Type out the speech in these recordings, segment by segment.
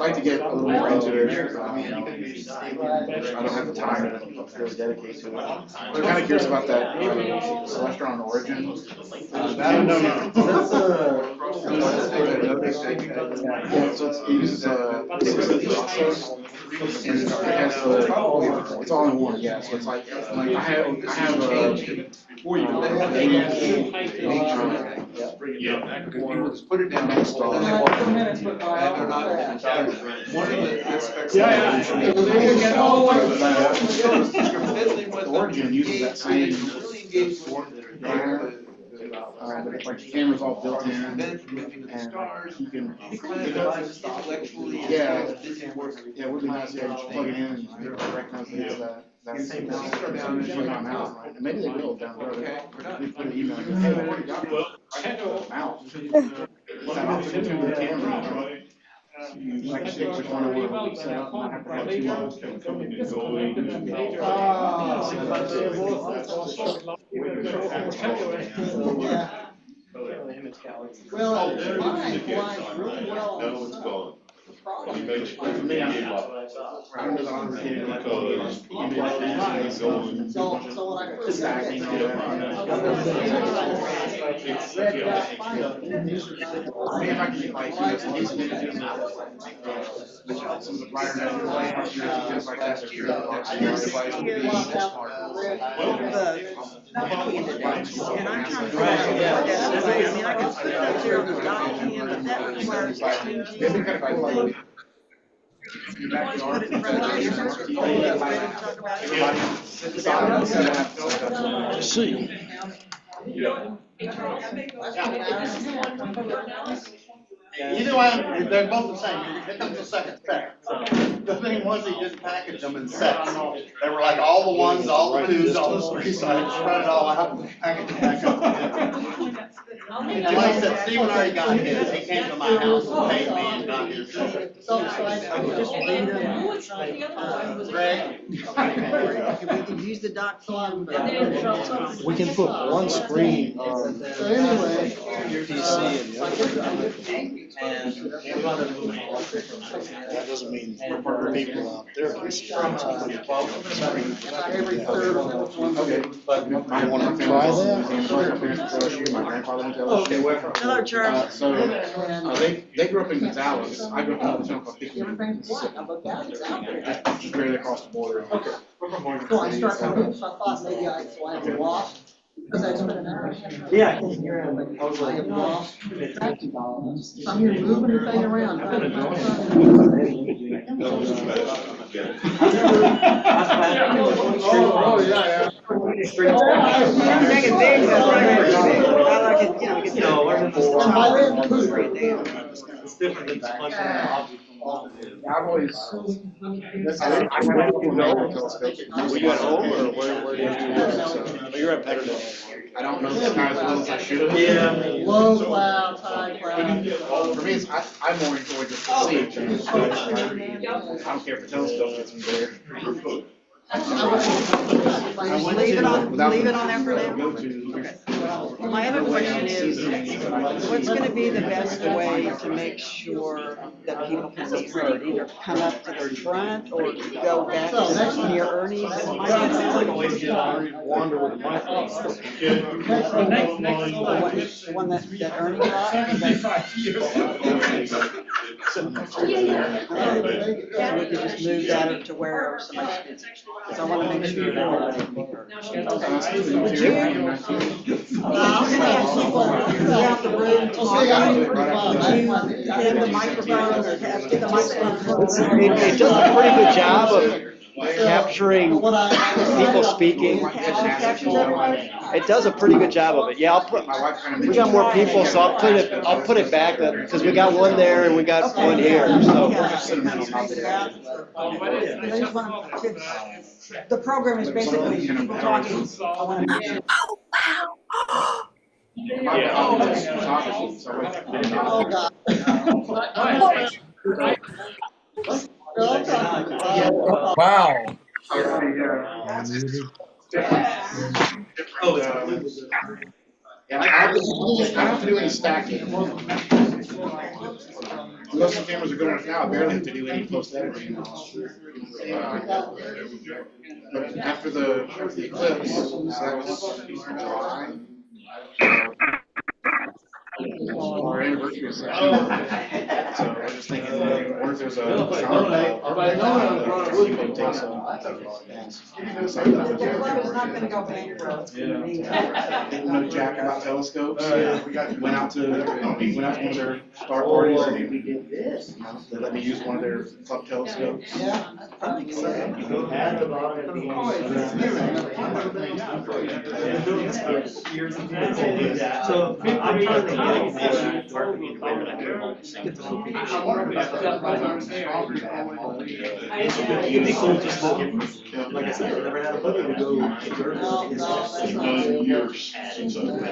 like to get a little more into it. I don't have the time to really dedicate to it. I'm kind of curious about that Celestron Origin. No. So it uses process, and it has it's all in one. Yeah. So it's like I have just put it down and install it. One of the aspects Origin uses that same like the camera's all built in, and you can, yeah, it would be nice to just plug it in and recognize that same mouse. And maybe they will down the road. We put an email, hey, I've already got the mouse. That option to the camera. You like stick which one I want to set up, and I have to have two Well, mine flies really well. No, it's gone. Problem. You make sure you make it up. So when I first got it, And I'm trying to figure out what that's way. I mean, I can put it up there in the document, but that requires changing. You always put it in front of your See. Either way, they're both the same. Here comes the second set. The thing was, he didn't package them in sets. They were like all the ones, all the twos, all the threes, so I had to spread it all out and package it back up. And like I said, Stephen already got his. He came to my house and paid me and got his. so I just leave them. Greg? We can use the doc. We can put one screen on So anyway. your PC and the other. That doesn't mean people out there can see it. Every third one. Okay, but my one of my family, my grandfather went to LSU. Hello, Charles. So they grew up in Gonzales. I grew up in a town called Pickens, just barely across the border. Okay. So I start looking, so I thought maybe I have lost. Because I spent an hour. Yeah. I have lost. I'm here moving the thing around. Oh, yeah. It's different than punching an object. I've always. Were you at home or where did you live? You're at Petterdale. I don't know the sky as well as I should have. Yeah. Low clouds, high clouds. For me, I more enjoy just the sea change. I don't care if the telescope gets me there. Leave it on there for now. My other question is, what's going to be the best way to make sure that people can be heard? Either come up to the front or go back near Ernie's? Wander with the microphone. The one that Ernie got? So we could just move that to where somebody, because I want to make sure everybody can be heard. Would you? Throughout the room, have the microphone or get the microphone. It does a pretty good job of capturing people speaking. It does a pretty good job of it. Yeah, we got more people, so I'll put it back because we got one there and we got one here. So. The program is basically people talking. I want to make sure. Oh, God. Wow. I don't have to do any stacking. Most of the cameras are good enough now, I barely have to do any post editing. But after the eclipse, so that was July. Our anniversary was September. So I was just thinking, what if there's a It's not gonna go bankrupt. Didn't know jack about telescopes. Went out to one of their star parties and we did this. They let me use one of their club telescopes. Yeah, that's probably exciting. So I'm trying to it'd be cool just looking, like I said, I never had a buddy to go to Germany. Years since I've been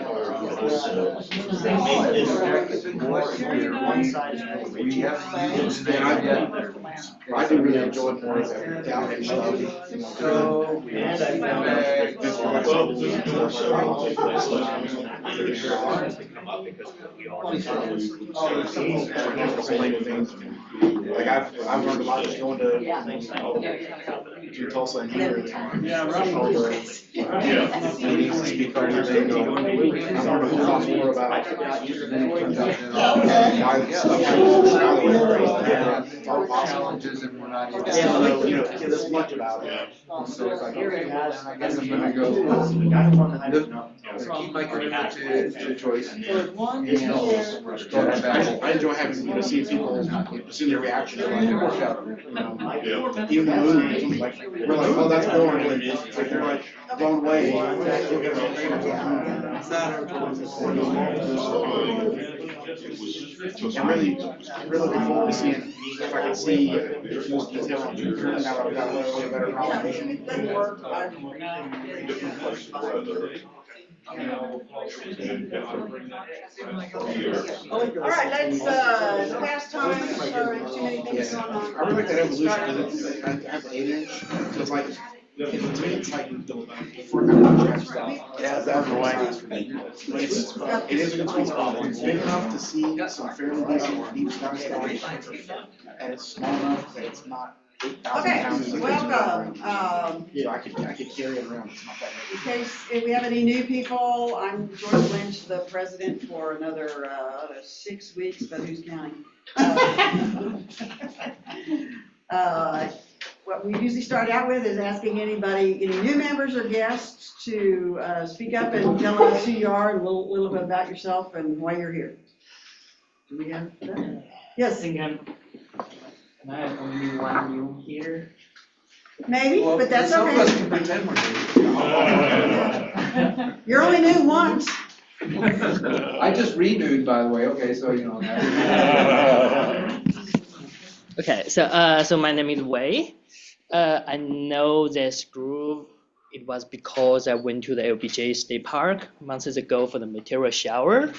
I do really enjoy more of the gallery stuff. And I found Like I've learned a lot just going to Tulsa and here. All the meetings and speak on everything. I learned a whole lot more about why stuff happens in it's all possible. So, you know, kids as much about it. So it's like, I guess I'm gonna go. Keep my commitment to choice. I enjoy having, you know, seeing people, seeing their reaction. Even the movies, like, we're like, oh, that's boring. It's like they're like blown away. I'm really looking forward to seeing if I can see more detail on Jupiter now that I've got a little bit better confirmation. All right, let's, pass time, too many things going on. I really like that evolution because I have an 8-inch, so it's like, to me, it's like the Yeah, it's out of the way. It is a good sweet spot. It's big enough to see some fairly decent deep sky stuff, and it's small enough that it's not 8,000 Okay, pounds. welcome. So I could carry it around. It's not that In heavy. case if we have any new people, I'm George Lynch, the president for another 6 weeks, but who's counting? What we usually start out with is asking anybody, any new members or guests to speak up and tell us who you are and a little bit about yourself and why you're here. Do we have that? Yes, I'm only one new here. maybe, but that's Some of us okay. can pretend we're new. You're only new once. I just renewed, by the way, okay, so you know that. Okay, so my name is Wei. I know this group. It was because I went to the LBJ State Park months ago for the material shower.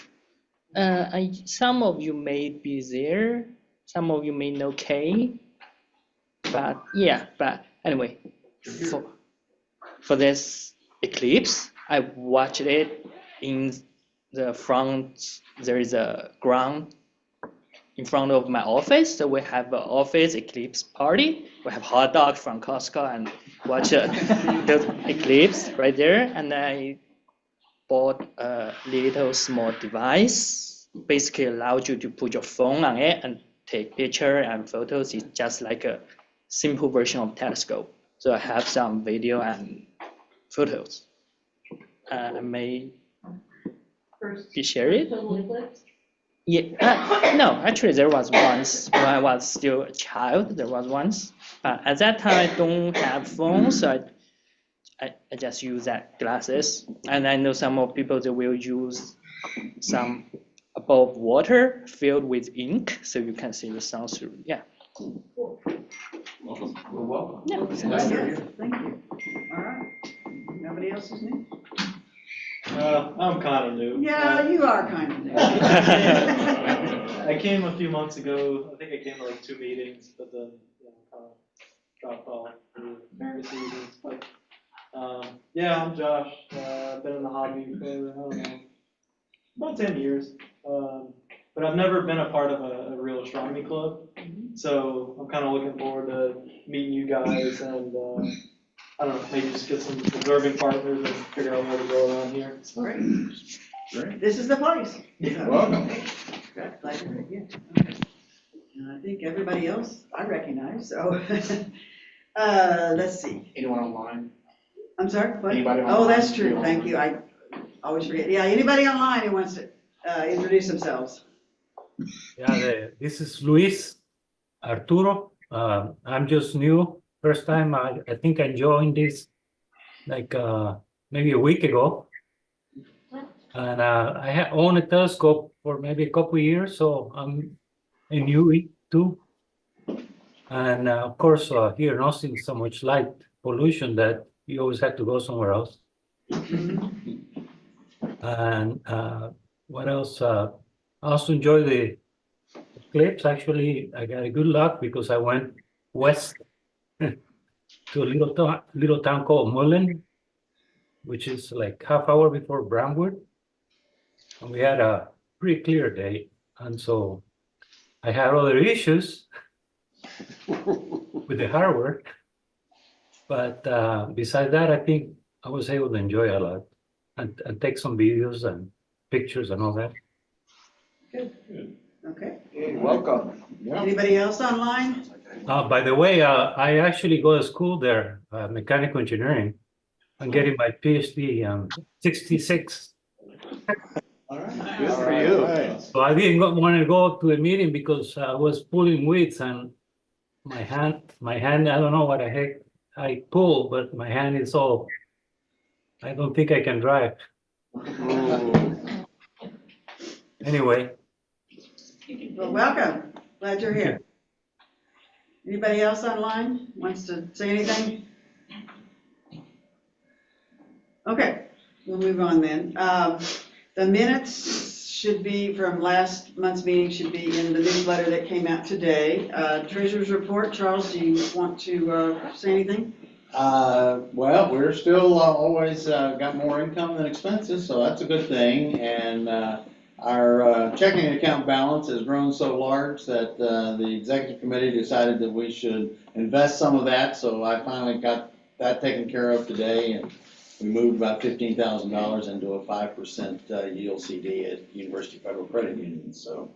Some of you may be there. Some of you may know Kay. But yeah, but anyway, for this eclipse, I watched it in the front. There is a ground in front of my office, so we have an office eclipse party. We have hot dogs from Costco and watch the eclipse right there. And I bought a little small device, basically allows you to put your phone on it and take picture and photos. It's just like a simple version of telescope. So I have some video and photos. I may be shared. Yeah, no, actually there was once when I was still a child, there was once. But at that time I don't have phones, so I just use that glasses. And I know some of people that will use some above water filled with ink, so you can see the sun through. Yeah. Welcome. Yeah. Thank you. All right. Nobody else is new? I'm kind of new. Yeah, you are kind of new. I came a few months ago. I think I came to like 2 meetings, but then kind of dropped off for various reasons. But yeah, I'm Josh. I've been in the hobby for I don't know about 10 years. but I've never been a part of a real astronomy club. So I'm kind of looking forward to meeting you guys and, I don't know, maybe just get some observing partners and figure out where to go around here. So. Great. This is the place. Welcome. Glad you're here. And I think everybody else I recognize, so. Let's see. Anyone online? I'm sorry, what? Anybody Oh, online? that's true, thank you, I always forget. Yeah, anybody online who wants to introduce themselves? Yeah, this is Luis Arturo. I'm just new. First time I think I joined this like maybe a week ago. And I own a telescope for maybe a couple of years, so I'm a newbie too. And of course, here in Austin, so much light pollution that you always have to go somewhere else. And what else? I also enjoy the eclipse. Actually, I got a good luck because I went west to a little town called Mullen, which is like half hour before Brownwood. And we had a pretty clear day. And so I had other issues with the hardware. But besides that, I think I was able to enjoy a lot and take some videos and pictures and all that. Good. Okay. Welcome. Anybody else online? By the way, I actually go to school there, mechanical engineering. I'm getting my PhD 66. All right. Good for you. So I didn't want to go to a meeting because I was pulling weeds and my hand, I don't know what the heck I pull, but my hand is all, I don't think I can drive. Anyway. Well, welcome. Glad you're here. Anybody else online wants to say anything? Okay, we'll move on then. The minutes should be from last month's meeting, should be in the newsletter that came out today. Treasurer's report. Charles, do you want to say anything? Well, we're still always got more income than expenses, so that's a good thing. And our checking account balance has grown so large that the executive committee decided that we should invest some of that. So I finally got that taken care of today, and we moved about $15,000 into a 5% yield CD at University Federal Credit Union. So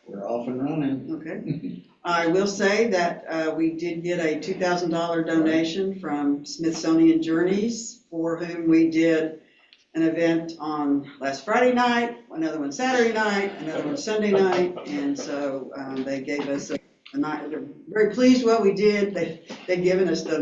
we're off and running. Okay. I will say that we did get a $2,000 donation from Smithsonian Journeys, for whom we did an event on last Friday night, another one Saturday night, another one Sunday night, and so they gave us a night. They're very pleased with what we did. They've given us the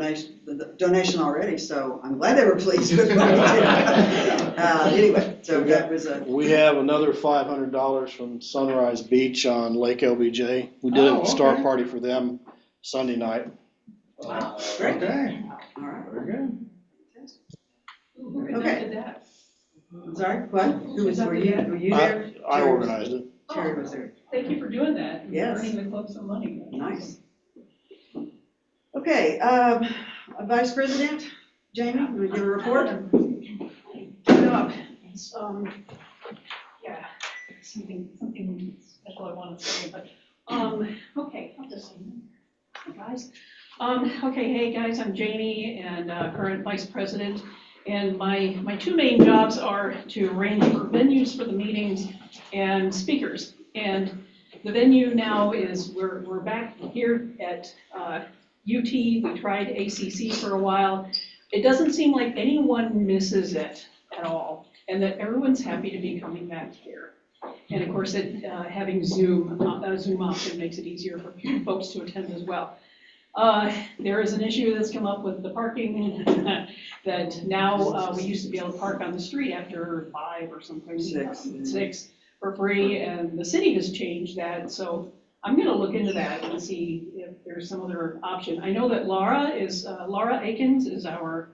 donation already, so I'm glad they were pleased with what we did. Anyway, so that was a. We have another $500 from Sunrise Beach on Lake LBJ. We did a star party for them Sunday night. Great. Okay. All right. Very good. Okay. I'm sorry, what? Were you there? I organized it. Terry was there. Thank you for doing that. Yes. Earning the club some money. Nice. Okay, Vice President Jamie, you want to give a report? It's, yeah, something special I want to say, but, okay, I'll just say, hi guys. Okay, hey guys, I'm Janie and current Vice President. And my two main jobs are to arrange for venues for the meetings and speakers. And the venue now is, we're back here at UT. We tried ACC for a while. It doesn't seem like anyone misses it at all, and that everyone's happy to be coming back here. And of course, having Zoom option makes it easier for folks to attend as well. There is an issue that's come up with the parking that now we used to be able to park on the street after 5 or something. 6 for free, and the city has changed that. So I'm going to look into that and see if there's some other option. I know that Laura Akins is our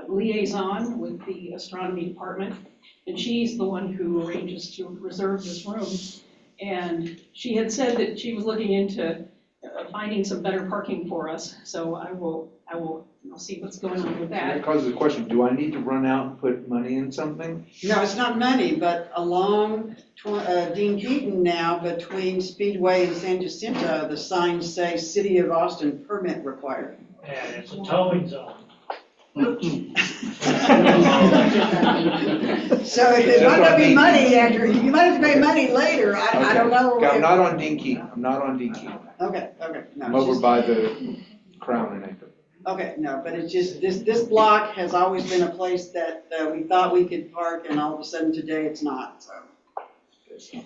liaison with the astronomy department, and she's the one who arranges to reserve this room. And she had said that she was looking into finding some better parking for us. So I'll see what's going on with That that. causes a question, do I need to run out and put money in something? No, it's not money, but along Dean Keaton now, between Speedway and San Jacinto, the signs say City of Austin permit required. Yeah, it's a towing zone. So it might not be money, Andrew, you might have to pay money later, I don't know. Okay, I'm not on Dean Keaton, I'm not on Dean Keaton. Okay, no. I'm it's over just- by the Crown and Anchor. Okay, no, but it's just, this block has always been a place that we thought we could park, and all of a sudden today it's not, so.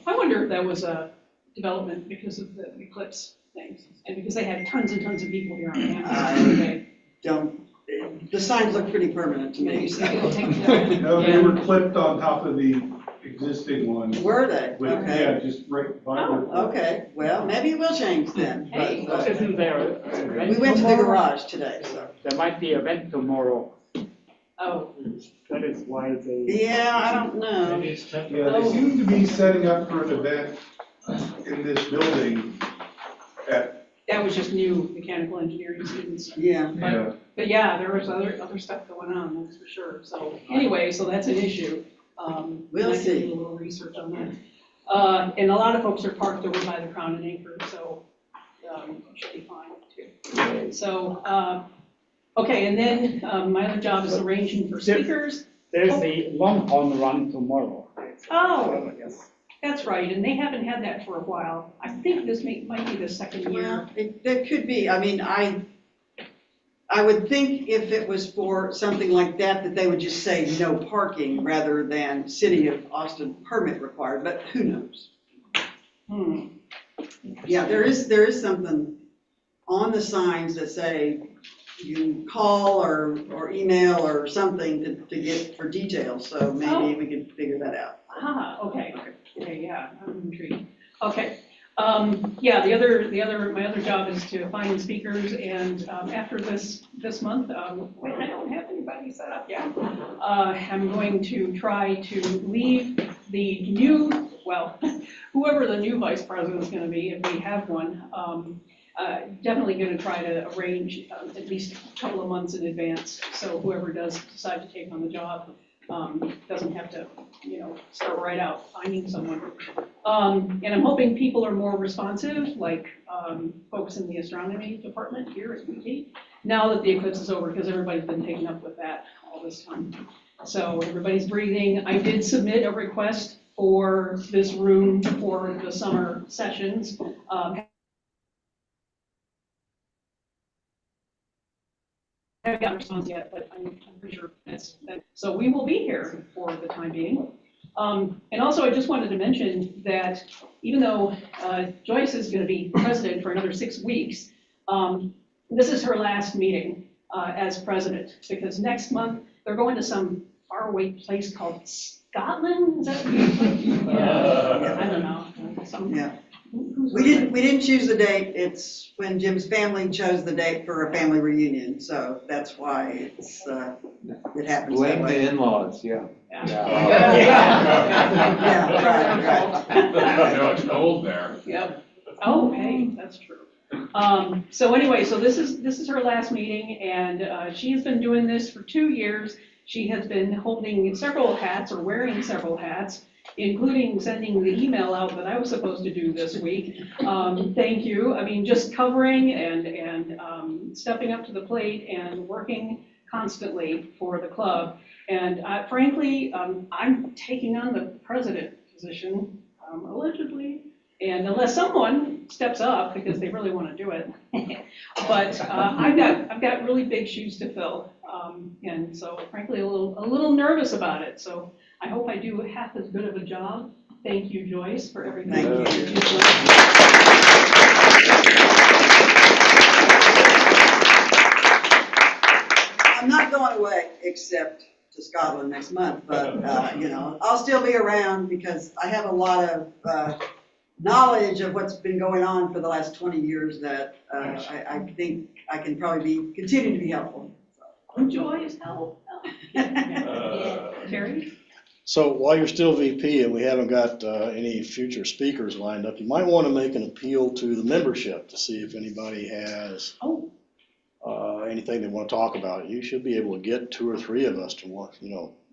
I wonder if that was a development because of the eclipse things, and because they had tons and tons of people here on campus today. The signs look pretty permanent to me, so. No, they were clipped on top of the existing ones. Were they? With- Okay. Yeah, just right by the. Okay, well, maybe it will change then, Hey, but, Isn't there? we went to the garage today, so. There might be an event tomorrow. Oh, That is why they. Yeah, I don't know. Maybe it's Yeah, temporary. they seem to be setting up for an event in this building at, that was just new mechanical engineering students. Yeah. But yeah, there was other stuff going on, that's for sure. So anyway, so that's an issue. We'll I can see. do a little research on that. And a lot of folks are parked over by the Crown and Anchor, so it should be fine too. So, okay, and then my other job is arranging for speakers. There's the Longhorn run tomorrow. Oh, Yes. that's right, and they haven't had that for a while. I think this might be the second year. Well, it could be, I mean, I would think if it was for something like that they would just say no parking rather than City of Austin permit required, but who knows? Yeah, there is something on the signs that say you call or email or something to get for details, so maybe we could figure that out. Ah, okay, yeah, I'm intrigued. Okay, yeah, my other job is to find speakers, and after this month, wait, I don't have anybody set up yet. I'm going to try to leave the new, well, whoever the new vice president is going to be, if we have one. Definitely going to try to arrange at least a couple of months in advance, so whoever does decide to take on the job doesn't have to, start right out finding someone. And I'm hoping people are more responsive, like folks in the astronomy department here at UT, now that the eclipse is over, because everybody's been taken up with that all this time. So everybody's breathing. I did submit a request for this room for the summer sessions. I haven't gotten a response yet, but I'm pretty sure so we will be here for the time being. And also, I just wanted to mention that even though Joyce is going to be president for another 6 weeks, this is her last meeting as president, because next month they're going to some faraway place called Scotland. Is that what yeah, I don't know. Yeah. We didn't choose the date. It's when Jim's family chose the date for a family reunion, so that's why it happens that Blame the way. in-laws, yeah. Yeah, right. No, it's cold there. Yep. Oh, hey, that's true. So anyway, so this is her last meeting, and she has been doing this for 2 years. She has been holding several hats or wearing several hats, including sending the email out that I was supposed to do this week. Thank you. I mean, just covering and stepping up to the plate and working constantly for the club. And frankly, I'm taking on the president position, allegedly. And unless someone steps up because they really want to do it, but I've got really big shoes to fill, and so frankly a little nervous about it. So I hope I do half as good of a job. Thank you, Joyce, for everything. Thank you. I'm not going away except to Scotland next month, but I'll still be around because I have a lot of knowledge of what's been going on for the last 20 years that I think I can probably continue to be helpful. Joy is help. Terry? So while you're still VP and we haven't got any future speakers lined up, you might want to make an appeal to the membership to see if anybody has anything they want to talk about. You should be able to get 2 or 3 of us to want,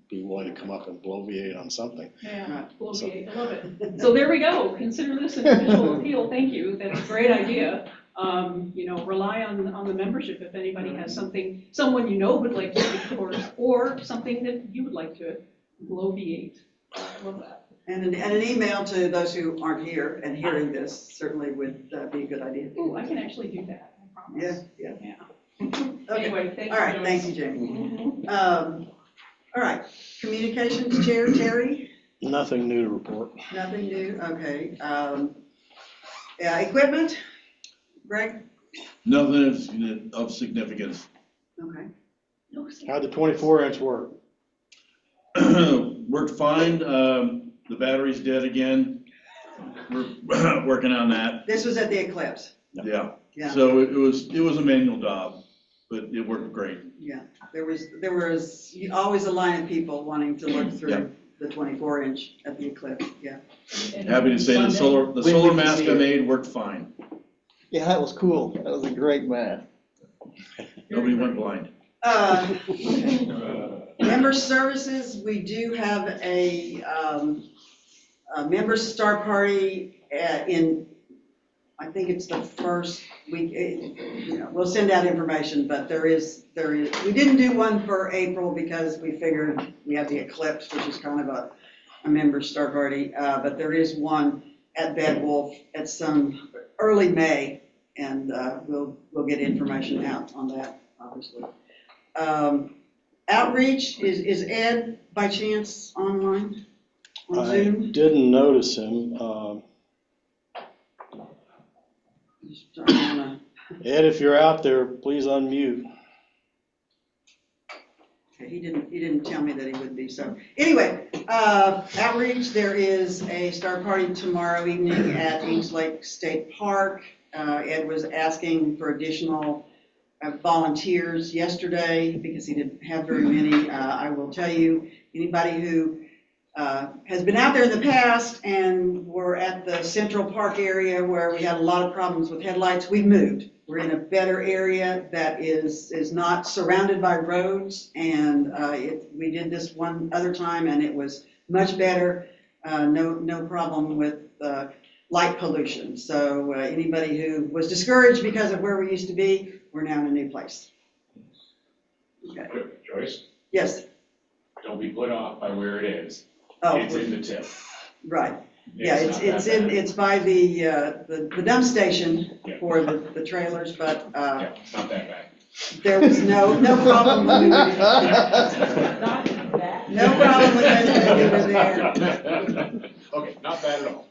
be willing to come up and bloviate on something. Yeah, bloviate, I love it. So there we go, consider this an official appeal, thank you, that's a great idea. Rely on the membership if anybody has someone would like to speak for, or something that you would like to bloviate. I love that. And an email to those who aren't here and hearing this certainly would be a good idea. Ooh, I can actually do that, I promise. Yeah. Okay. Anyway, thank you. All right, thank you, Jamie. All right, Communications Chair, Terry? Nothing new to report. Nothing new, okay. Equipment, Greg? Nothing of significance. Okay. How'd the 24-inch work? Worked fine. The battery's dead again. We're working on that. This was at the Eclipse. Yeah. Yeah. So it was a manual job, but it worked great. Yeah, there was always a line of people wanting to look through the 24-inch at the Eclipse, yeah. Happy to say the solar mask I made worked fine. Yeah, that was cool. That was a great math. Nobody went blind. Member services, we do have a member star party I think it's the first week, we'll send out information, but there is, we didn't do one for April because we figured we have the Eclipse, which is kind of a member star party, but there is one at Bed Wolf at some early May, and we'll get information out on that, obviously. Outreach, is Ed by chance online on Zoom? I didn't notice him. Ed, if you're out there, please unmute. Okay, he didn't tell me that he would be, so. Anyway, outreach, there is a star party tomorrow evening at Ames Lake State Park. Ed was asking for additional volunteers yesterday because he didn't have very many. I will tell you, anybody who has been out there in the past and we're at the Central Park area where we had a lot of problems with headlights, we've moved. We're in a better area that is not surrounded by roads, and we did this one other time and it was much better. No problem with light pollution. So anybody who was discouraged because of where we used to be, we're now in a new place. Okay. Joyce, Yes. don't be put off by where it is. Oh, It's in the tip. right. Yeah, It's not that bad. it's by the dump station for the trailers, but Yeah, it's not that bad. there was no problem when we were no problem with it when we were there. Okay, not bad at all.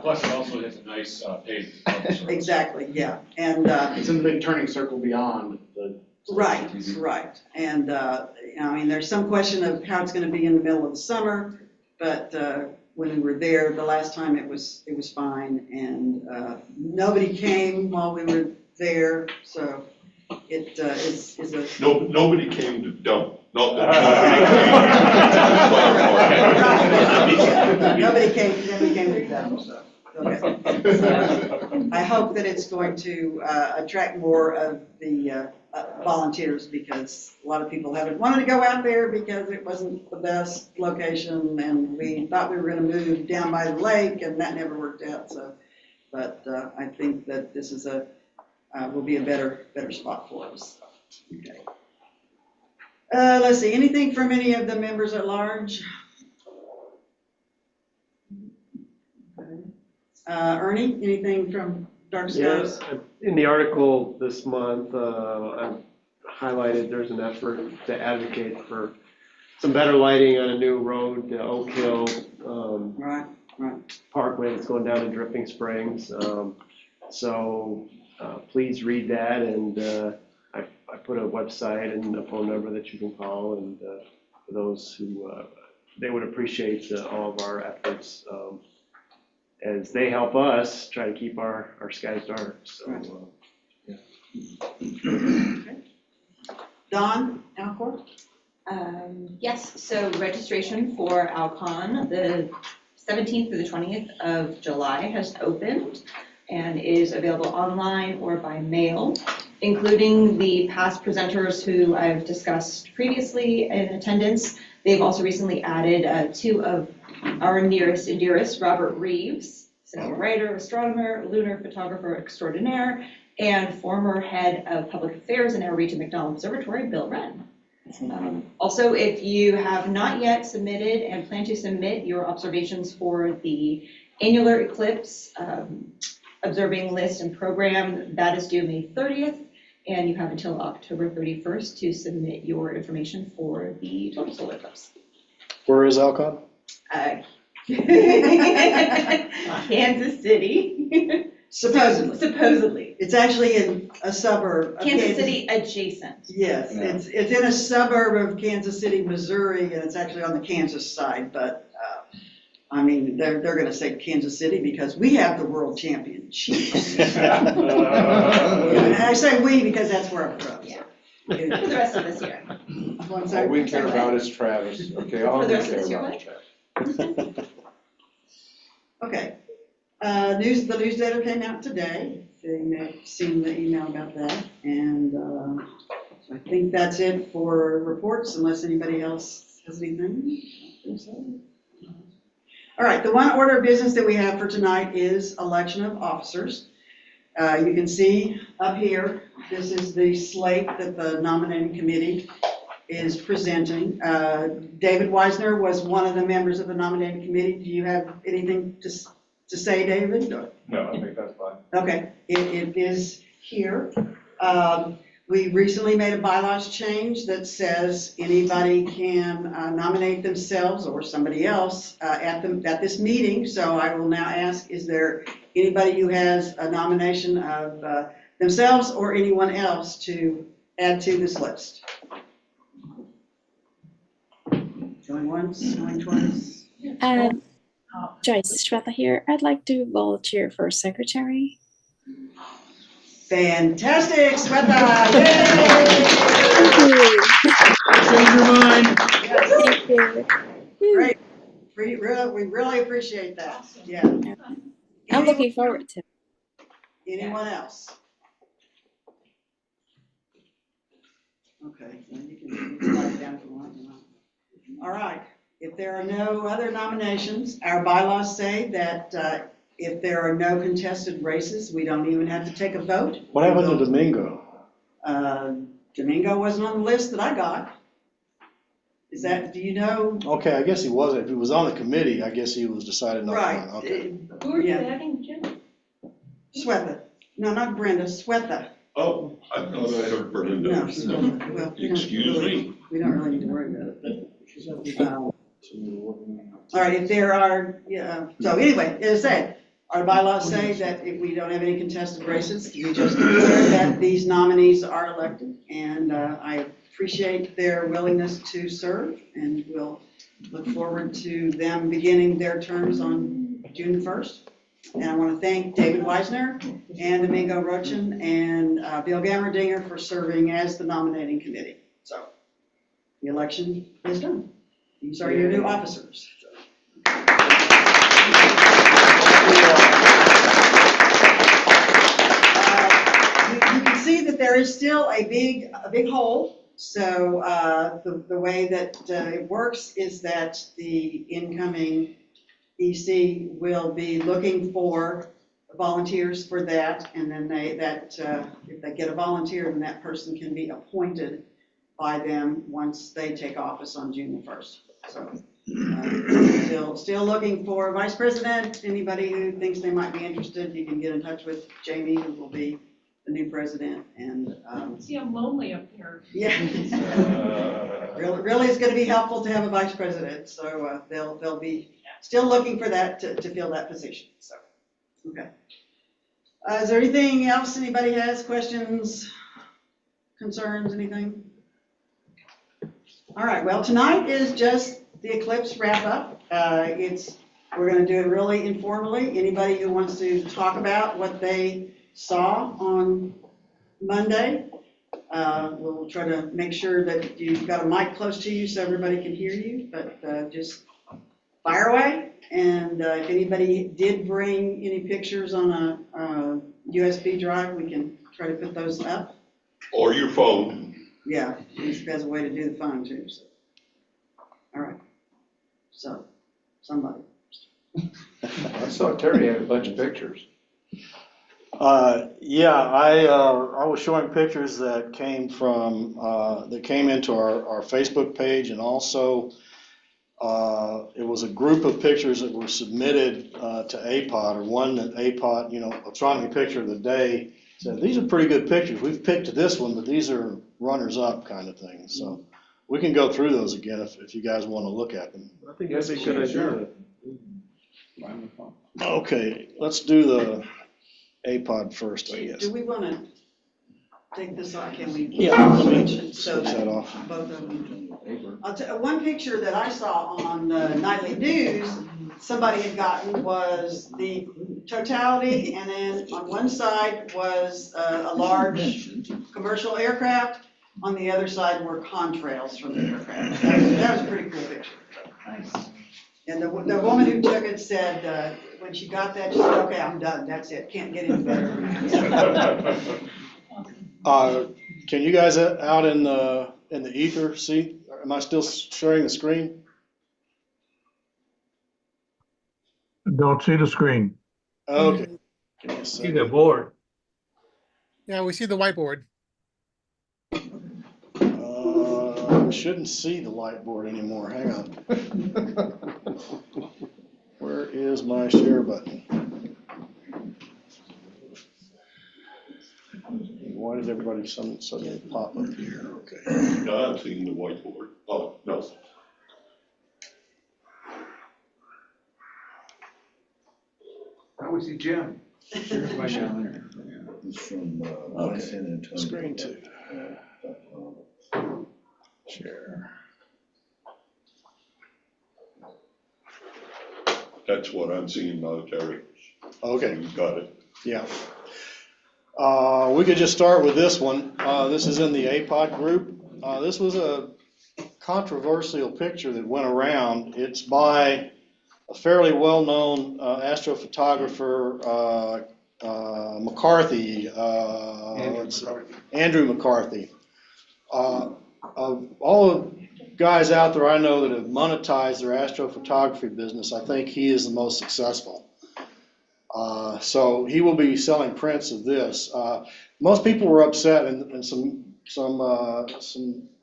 Plus it also has a nice paved surface. Exactly, yeah, and It's in the big turning circle beyond the. right, right, and I mean, there's some question of how it's going to be in the middle of the summer, but when we were there the last time, it was fine, and nobody came while we were there, so it is a. Nobody came to dump. Nobody came to them, so. Okay. I hope that it's going to attract more of the volunteers, because a lot of people haven't wanted to go out there because it wasn't the best location, and we thought we were going to move down by the lake, and that never worked out. So, but I think that this is will be a better spot for us. Okay. Let's see, anything from any of the members at large? Ernie, anything from Dark Skies? Yes, in the article this month, I've highlighted there's an effort to advocate for some better lighting on a new road, Oak Hill Right. Parkway that's going down to Dripping Springs. So please read that, and I put a website and a phone number that you can call, and for those who they would appreciate all of our efforts as they help us try to keep our skies dark. So, Dawn Alcor? Yeah, Yes, so registration for Alcon, the 17th through the 20th of July has opened and is available online or by mail, including the past presenters who I've discussed previously in attendance. They've also recently added two of our nearest and dearest, Robert Reeves, singer, writer, astronomer, lunar photographer extraordinaire, and former head of public affairs in our Region McDonald Observatory, Bill Wren. Also, if you have not yet submitted and plan to submit your observations for the annular eclipse observing list and program, that is due May 30th, and you have until October 31st to submit your information for the total solar eclipse. Where is Alcon? Kansas City. Supposedly. It's actually in a suburb of Kansas City adjacent. Yes, it's in a suburb of Kansas City, Missouri, and it's actually on the Kansas side, but, I mean, they're gonna say Kansas City because we have the world champion Chiefs. And I say we because that's where I'm from. Yeah. For the rest of this year. All we care about is Travis, okay? All For the we rest of care this year, about is what? Travis. Okay. The newsletter came out today, so you may have seen the email about that, and, so I think that's it for reports, unless anybody else has anything. All right, the one order of business that we have for tonight is election of officers. You can see up here, this is the slate that the nominating committee is presenting. David Weisner was one of the members of the nominating committee. Do you have anything to say, David? No, I think that's fine. Okay, it is here. We recently made a bylaws change that says anybody can nominate themselves or somebody else at this meeting. So I will now ask, is there anybody who has a nomination of themselves or anyone else to add to this list? Going once, going twice. Joyce Shweta here. I'd like to volunteer for secretary. Fantastic, Shweta! Change your mind. Thank you. Great. We really appreciate that. Yeah. I'm looking forward to it. Anyone else? Okay, then you can write it down if you want. All right, if there are no other nominations, our bylaws say that if there are no contested races, we don't even have to take a vote. What happened to Domingo? Domingo wasn't on the list that I got. Is that, do you know? Okay, I guess he wasn't. If he was on the committee, I guess he was decided not to. Right. Okay. Who are you Yeah. adding, Jim? Swetha. No, not Brenda, Swetha. Oh, I thought I heard Belinda. No, she's not. Well, Excuse me. we don't really need to worry about it. All right, if there are, so anyway, as I said, our bylaws say that if we don't have any contested races, we just declare that these nominees are elected. And I appreciate their willingness to serve, and we'll look forward to them beginning their terms on June 1st. And I want to thank David Weisner and Domingo Rochin and Bill Gammerdinger for serving as the nominating committee. So the election is done. These are your new officers. You can see that there is still a big hole. So the way that it works is that the incoming EC will be looking for volunteers for that, and then if they get a volunteer, then that person can be appointed by them once they take office on June the 1st. So still looking for vice president. Anybody who thinks they might be interested, you can get in touch with Jamie, who will be the new president. And See, I'm lonely up here. yeah, really, it's going to be helpful to have a vice president. So they'll be still looking for that to fill that position. So okay. Is there anything else anybody has? Questions, concerns, anything? All right, well, tonight is just the eclipse wrap up. We're going to do it really informally. Anybody who wants to talk about what they saw on Monday, We'll try to make sure that you've got a mic close to you so everybody can hear you, but just fire away. And if anybody did bring any pictures on a USB drive, we can try to put those up. Or your phone. Yeah, each has a way to do the phone too, so. All right. So, somebody. I saw Terry had a bunch of pictures. Yeah, I was showing pictures that came from, that came into our Facebook page, and also it was a group of pictures that were submitted to APOD, or one that APOD, Astronomy Picture of the Day, said, these are pretty good pictures. We've picked this one, but these are runners-up kind of things. So we can go through those again if you guys want to look at them. I think that'd be a good idea. Okay, let's do the APOD first, I guess. Do we want to take this off? Can we? Yeah, let me So switch that off. both of them. One picture that I saw on the nightly news, somebody had gotten was the totality, and then on one side was a large commercial aircraft. On the other side were contrails from the aircraft. That was a pretty cool picture. Nice. And the woman who took it said, when she got that, she said, okay, I'm done, that's it, can't get any better. Can you guys out in the ether see? Am I still sharing the screen? Don't see the screen. Okay. See the board. Yeah, we see the whiteboard. I shouldn't see the light board anymore. Hang on. Where is my share button? Why did everybody suddenly pop up here? Okay. No, I'm seeing the whiteboard. Oh, no. Now we see Jim. Here's my calendar. It's from, Okay. San Antonio. Screen 2. Share. That's what I'm seeing now, Terry. Okay. You got it. Yeah. We could just start with this one. This is in the APOD group. This was a controversial picture that went around. It's by a fairly well-known astrophotographer, McCarthy. Andrew McCarthy. Of all the guys out there I know that have monetized their astrophotography business, I think he is the most successful. So he will be selling prints of this. Most people were upset, and some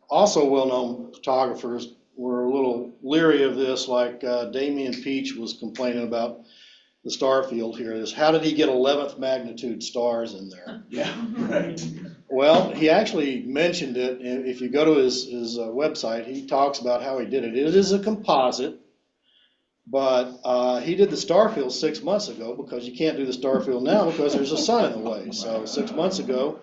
also well-known photographers were a little leery of this, like Damian Peach was complaining about the star field here. Is how did he get 11th magnitude stars in there? Yeah, right. Well, he actually mentioned it. If you go to his website, he talks about how he did it. It is a composite, but he did the star field 6 months ago, because you can't do the star field now because there's a sun in the way. So 6 months ago,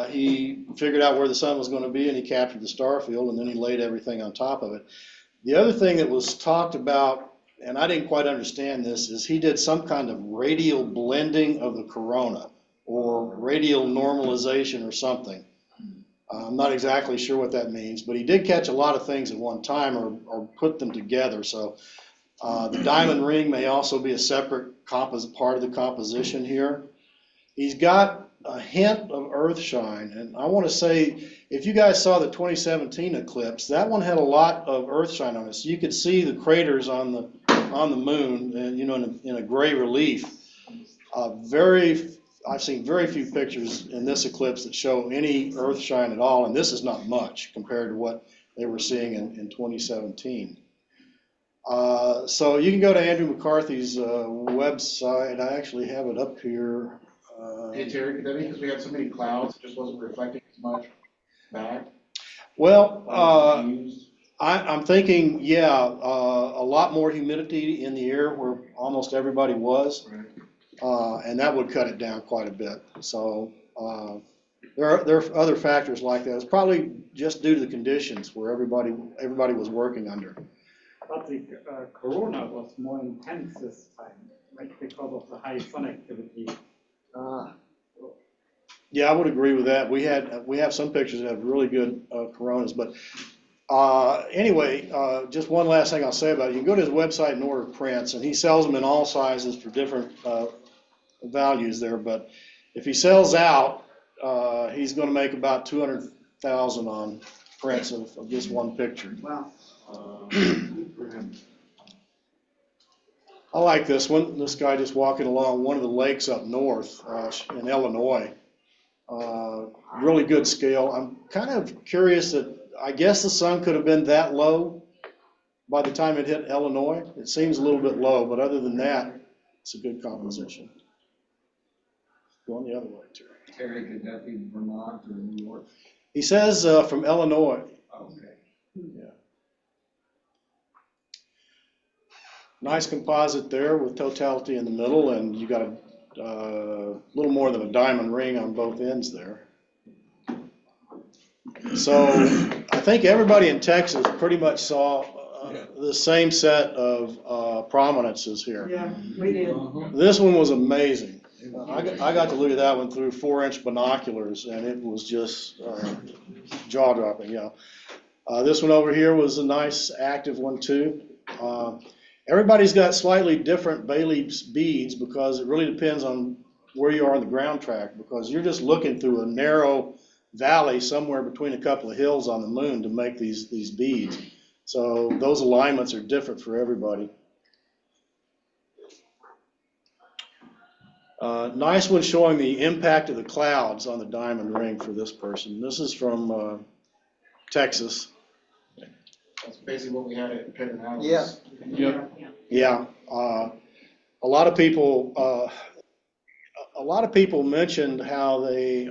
he figured out where the sun was going to be, and he captured the star field, and then he laid everything on top of it. The other thing that was talked about, and I didn't quite understand this, is he did some kind of radial blending of the corona, or radial normalization or something. I'm not exactly sure what that means, but he did catch a lot of things at one time, or put them together. So the diamond ring may also be a separate part of the composition here. He's got a hint of earthshine, and I want to say, if you guys saw the 2017 eclipse, that one had a lot of earthshine on it. So you could see the craters on the moon, and in a gray relief. I've seen very few pictures in this eclipse that show any earthshine at all, and this is not much compared to what they were seeing in 2017. So you can go to Andrew McCarthy's website. I actually have it up here. Hey Terry, could that be because we had so many clouds, it just wasn't reflecting as much back? Well, I'm thinking, yeah, a lot more humidity in the air where almost everybody was, and that would cut it down quite a bit. So there are other factors like that. It's probably just due to the conditions where everybody was working under. But the corona was more intense this time, right, because of the high sun activity. Yeah, I would agree with that. We have some pictures that have really good Coronas, but anyway, just one last thing I'll say about it. You can go to his website and order prints, and he sells them in all sizes for different values there. But if he sells out, he's going to make about 200,000 on prints of this one picture. Wow. I like this one. This guy just walking along one of the lakes up north in Illinois. Really good scale. I'm kind of curious that I guess the sun could have been that low by the time it hit Illinois. It seems a little bit low, but other than that, it's a good composition. Going the other way, Terry. Terry, could that be Vermont or New York? He says from Illinois. Okay. Yeah. Nice composite there with totality in the middle, and you got a little more than a diamond ring on both ends there. So I think everybody in Texas pretty much saw the same set of prominences here. Yeah, we did. This one was amazing. I got to look at that one through 4-inch binoculars, and it was just jaw-dropping. Yeah. This one over here was a nice active one too. Everybody's got slightly different Bailey's beads because it really depends on where you are on the ground track, because you're just looking through a narrow valley somewhere between a couple of hills on the moon to make these beads. So those alignments are different for everybody. Nice one showing the impact of the clouds on the diamond ring for this person. This is from Texas. That's basically what we had at Pedernales. Yeah. Yep. Yeah, a lot of people mentioned how they,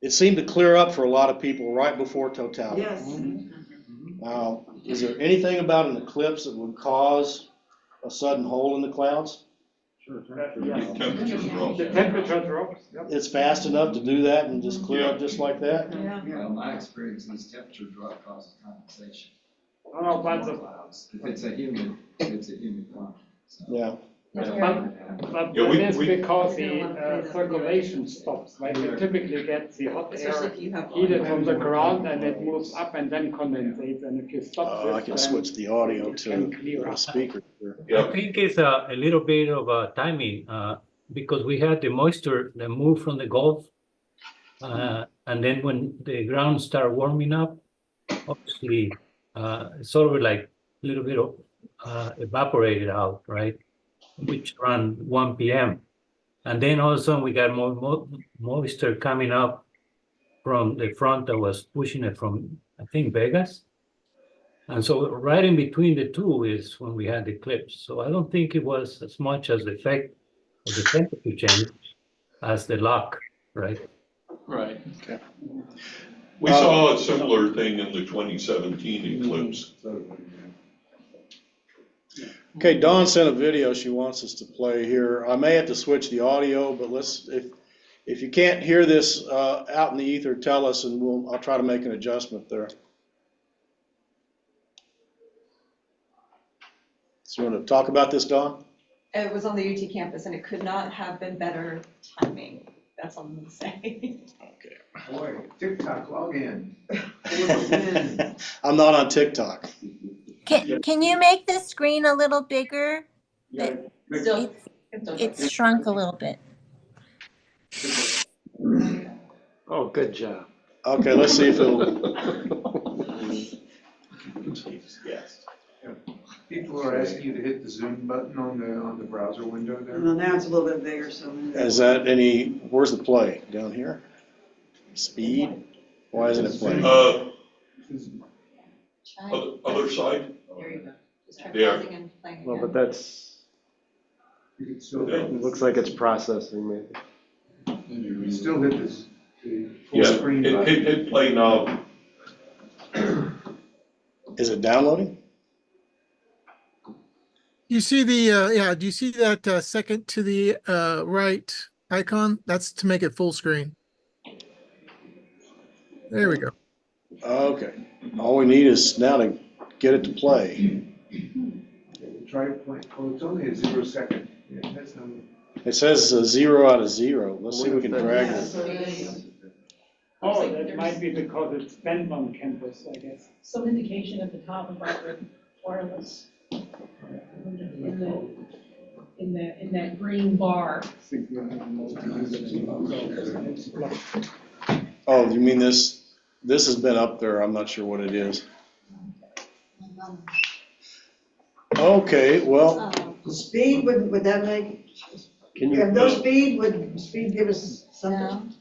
it seemed to clear up for a lot of people right before totality. Yes. Now, is there anything about an eclipse that would cause a sudden hole in the clouds? Sure. The temperature drops. Yep. It's fast enough to do that and just clear up just like that? Yeah. Well, my experience is temperature drop causes condensation. Oh, but If it's a humid cloud. So. Yeah. But it's because the circulation stops, right? You typically get the hot air heated from the ground and it moves up and then condensates, and if you stop this, I can switch the audio to a speaker. I think it's a little bit of timing because we had the moisture that moved from the Gulf, and then when the ground started warming up, obviously sort of like a little bit of evaporated out, right? Which around 1 p.m. And then all of a sudden we got more moisture coming up from the front that was pushing it from, I think, Vegas. And so right in between the two is when we had the eclipse. So I don't think it was as much as the effect of the temperature change as the lock, right? Right. Okay. We saw a similar thing in the 2017 eclipse. Okay, Dawn sent a video she wants us to play here. I may have to switch the audio, but if you can't hear this out in the ether, tell us and I'll try to make an adjustment there. So you want to talk about this, Dawn? It was on the UT campus and it could not have been better timing. That's all I'm gonna say. Okay. Boy, TikTok, log in. I'm not on TikTok. Can you make the screen a little bigger? It's shrunk a little bit. Oh, good job. Okay, let's see if it'll. Yes. People are asking you to hit the zoom button on the browser window there. Well, now it's a little bit bigger, so. Is that where's the play? Down here? Speed? Why isn't it playing? Other side? There you go. Just try Yeah. pausing and playing Well, again. but that's, it looks like it's processing maybe. You still hit this, the full Yeah, screen button. hit play now. Is it downloading? You see the, do you see that second to the right icon? That's to make it full screen. There we go. Okay. All we need is now to get it to play. Try to play, oh, it's only a 0 second. Yeah, that's not. It says 0 out of 0. Let's see if we can drag it. Oh, that might be because it's bent on campus, I guess. Some indication at the top about the wireless. In that green bar. Oh, you mean this? This has been up there. I'm not sure what it is. Okay, well, Speed, would that make, Can if you, no speed, would speed give us something?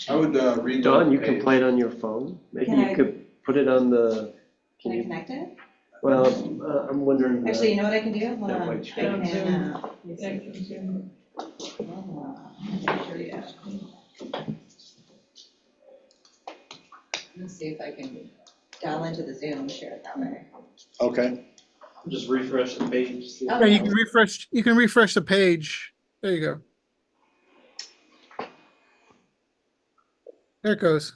I would, read. Dawn, you can play it on your phone? Maybe Can I- you could put it on the, Can I connect it? well, I'm wondering. Actually, you know what I can do? Hold that on. white I screen. can, let's see if I can dial into the Zoom and share it that way. okay. Just refresh the page. Yeah, you can refresh the page. There you go. There it goes.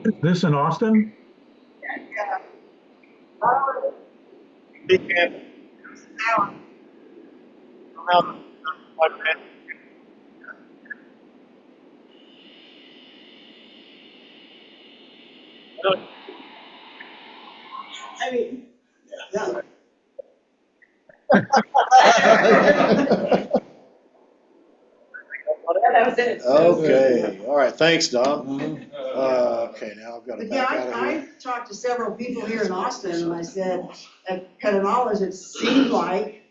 Is this in Austin? I mean, yeah. That was it. Okay, all right, thanks, Don. Okay, now I've got to But yeah, back out of I here. talked to several people here in Austin, and I said, at Canonalas, it seemed like,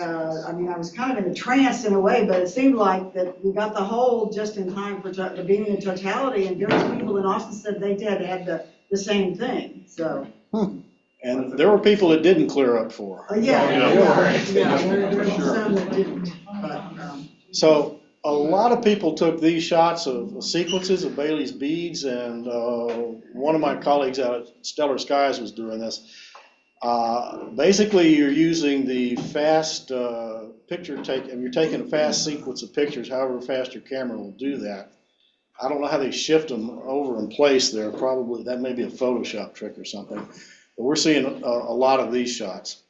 I mean, I was kind of in a trance in a way, but it seemed like that we got the whole just in time for the beginning of totality, and various people in Austin said they had the same thing, so. And there were people that didn't clear up for. Yeah, there were some that didn't, but, So a lot of people took these shots of sequences of Bailey's beads, and one of my colleagues out at Stellar Skies was doing this. Basically, you're using the fast picture take, and you're taking a fast sequence of pictures, however fast your camera will do that. I don't know how they shift them over in place there. Probably that may be a Photoshop trick or something. But we're seeing a lot of these shots.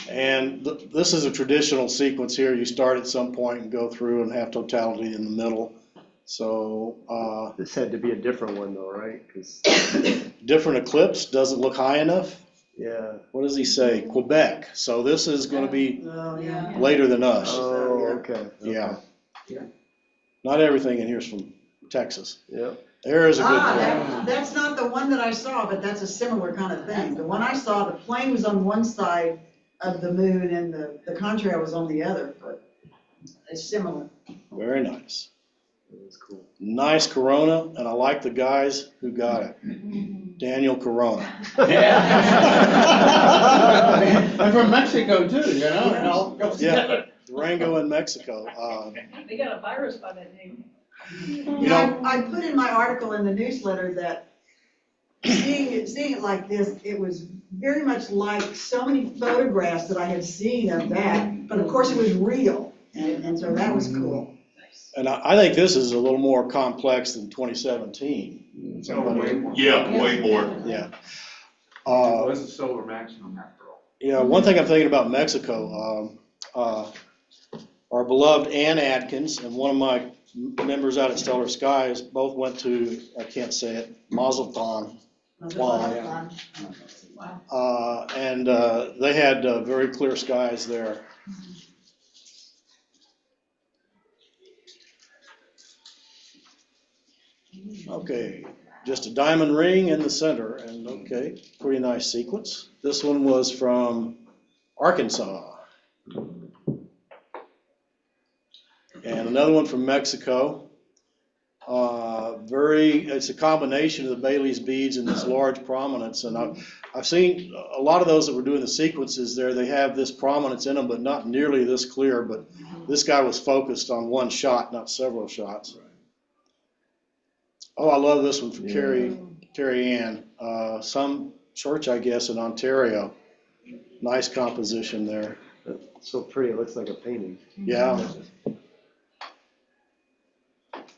And this is a traditional sequence here. You start at some point and go through and have totality in the middle. So This had to be a different one though, right? 'Cause different eclipse, doesn't look high enough. yeah. What does he say? Quebec. So this is going to be oh, yeah. later than us. Oh, okay. Yeah. Not everything in here is from Texas. Yeah. There is a good one. That's not the one that I saw, but that's a similar kind of thing. The one I saw, the plane was on one side of the moon and the contrail was on the other, but it's similar. Very nice. That's cool. Nice Corona, and I like the guys who got it. Daniel Corona. I'm from Mexico too, you know, it all goes together. Yeah, Durango in Mexico. They got a virus by that name. You know, I put in my article in the newsletter that seeing it like this, it was very much like so many photographs that I had seen of that, but of course it was real, and so that was cool. and I think this is a little more complex than 2017. Yeah, way more. Yeah. What's the solar maximum after all? Yeah, one thing I'm thinking about Mexico, our beloved Ann Atkins and one of my members out at Stellar Skies both went to, I can't say it, Mazatlan. And they had very clear skies there. Okay, just a diamond ring in the center, and okay, pretty nice sequence. This one was from Arkansas. And another one from Mexico. It's a combination of the Bailey's beads and this large prominence. And I've seen a lot of those that were doing the sequences there, they have this prominence in them, but not nearly this clear. But this guy was focused on one shot, not several shots. Oh, I love this one from Carrie Ann. Some church, I guess, in Ontario. Nice composition there. That's so pretty, it looks like a painting. Yeah.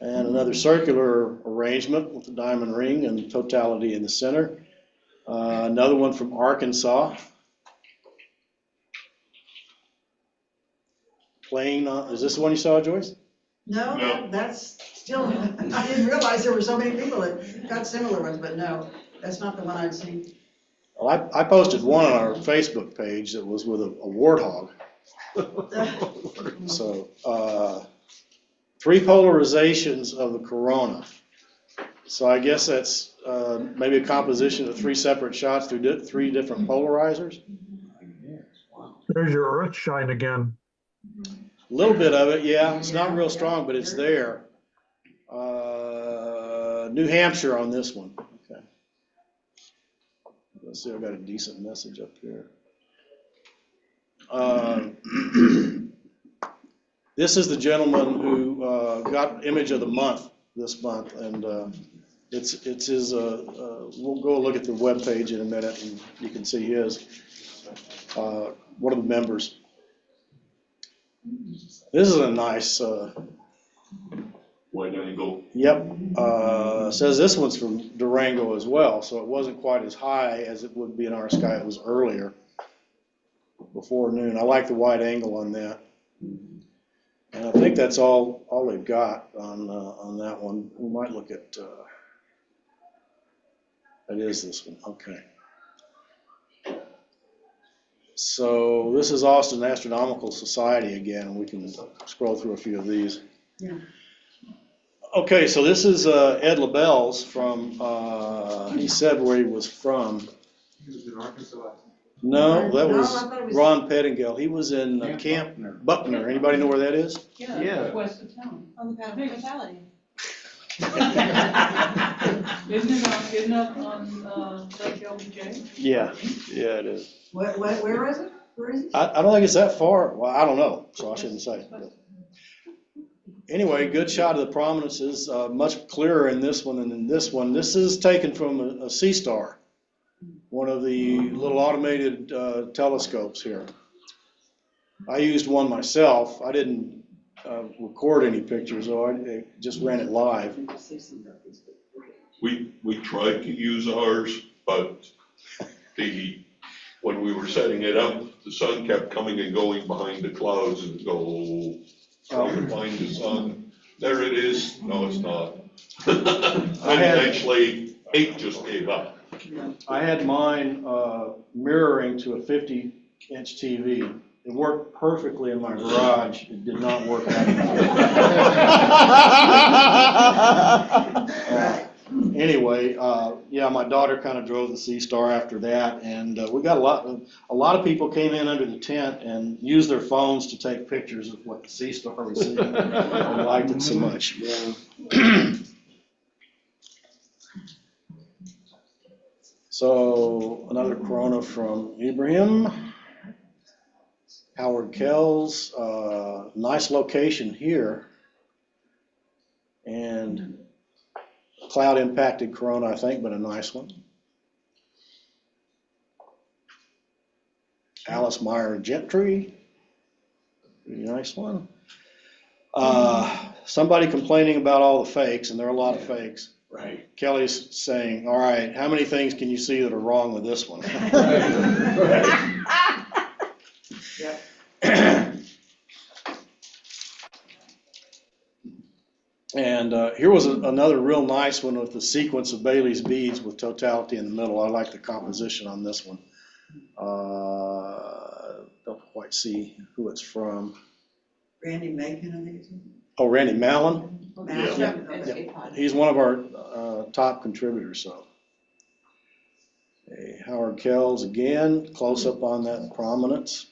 And another circular arrangement with the diamond ring and totality in the center. Another one from Arkansas. Playing, is this the one you saw, Joyce? No, No. that's still, I didn't realize there were so many people that got similar ones, but no, that's not the one I've seen. Well, I posted one on our Facebook page that was with a warthog. So, 3 polarizations of the corona. So I guess that's maybe a composition of 3 separate shots through 3 different polarizers. There's your earth shine again. A little bit of it, yeah. It's not real strong, but it's there. New Hampshire on this one. Okay. Let's see, I've got a decent message up here. This is the gentleman who got image of the month this month, and it's his. We'll go look at the web page in a minute, and you can see his. One of the members. This is a nice. Wide angle. Yep. Says this one's from Durango as well, so it wasn't quite as high as it would be in our sky. It was earlier, before noon. I like the wide angle on that. And I think that's all they've got on that one. We might look at, it is this one, okay. So this is Austin Astronomical Society again, and we can scroll through a few of these. Yeah. Okay, so this is Ed LaBelle's from, he said where he was from. He was in Arkansas. No, that No, was I thought it was- Ron Pettingill. He was in Camp Buckner. Anybody know where that is? Yeah. West of town. On the path of totality. Isn't it on, Lake LBJ? Yeah, yeah, it is. Where is it? Where is it? I don't think it's that far. Well, I don't know, so I shouldn't say. But anyway, good shot of the prominences. Much clearer in this one than in this one. This is taken from a Seastar, one of the little automated telescopes here. I used one myself. I didn't record any pictures, so I just ran it live. We tried to use ours, but when we were setting it up, the sun kept coming and going behind the clouds and trying to find the sun. There it is. No, it's not. And eventually, 8 just gave up. I had mine mirroring to a 50-inch TV. It worked perfectly in my garage. It did not work out. Anyway, yeah, my daughter kind of drove the Seastar after that, and we got a lot of people came in under the tent and used their phones to take pictures of what the Seastar was seeing. They liked it so much. So another corona from Ibrahim. Howard Kells, nice location here. And cloud impacted corona, I think, but a nice one. Alice Meyer Gentry, pretty nice one. Somebody complaining about all the fakes, and there are a lot of fakes. Right. Kelly's saying, all right, how many things can you see that are wrong with this one? Right. And here was another real nice one with the sequence of Bailey's beads with totality in the middle. I like the composition on this one. Don't quite see who it's from. Randy Macon, I think it's. Oh, Randy Mallon? Mallon. Yeah. He's one of our top contributors, so. Okay, Howard Kells again, close up on that prominence.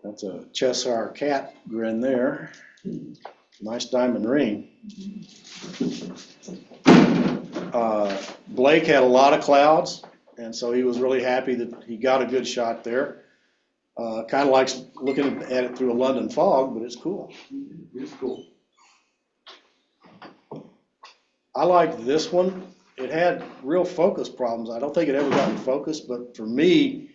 That's a Cheshire cat grin there. Nice diamond ring. Blake had a lot of clouds, and so he was really happy that he got a good shot there. Kind of likes looking at it through a London fog, but it's cool. It's cool. I liked this one. It had real focus problems. I don't think it ever got in focus, but for me,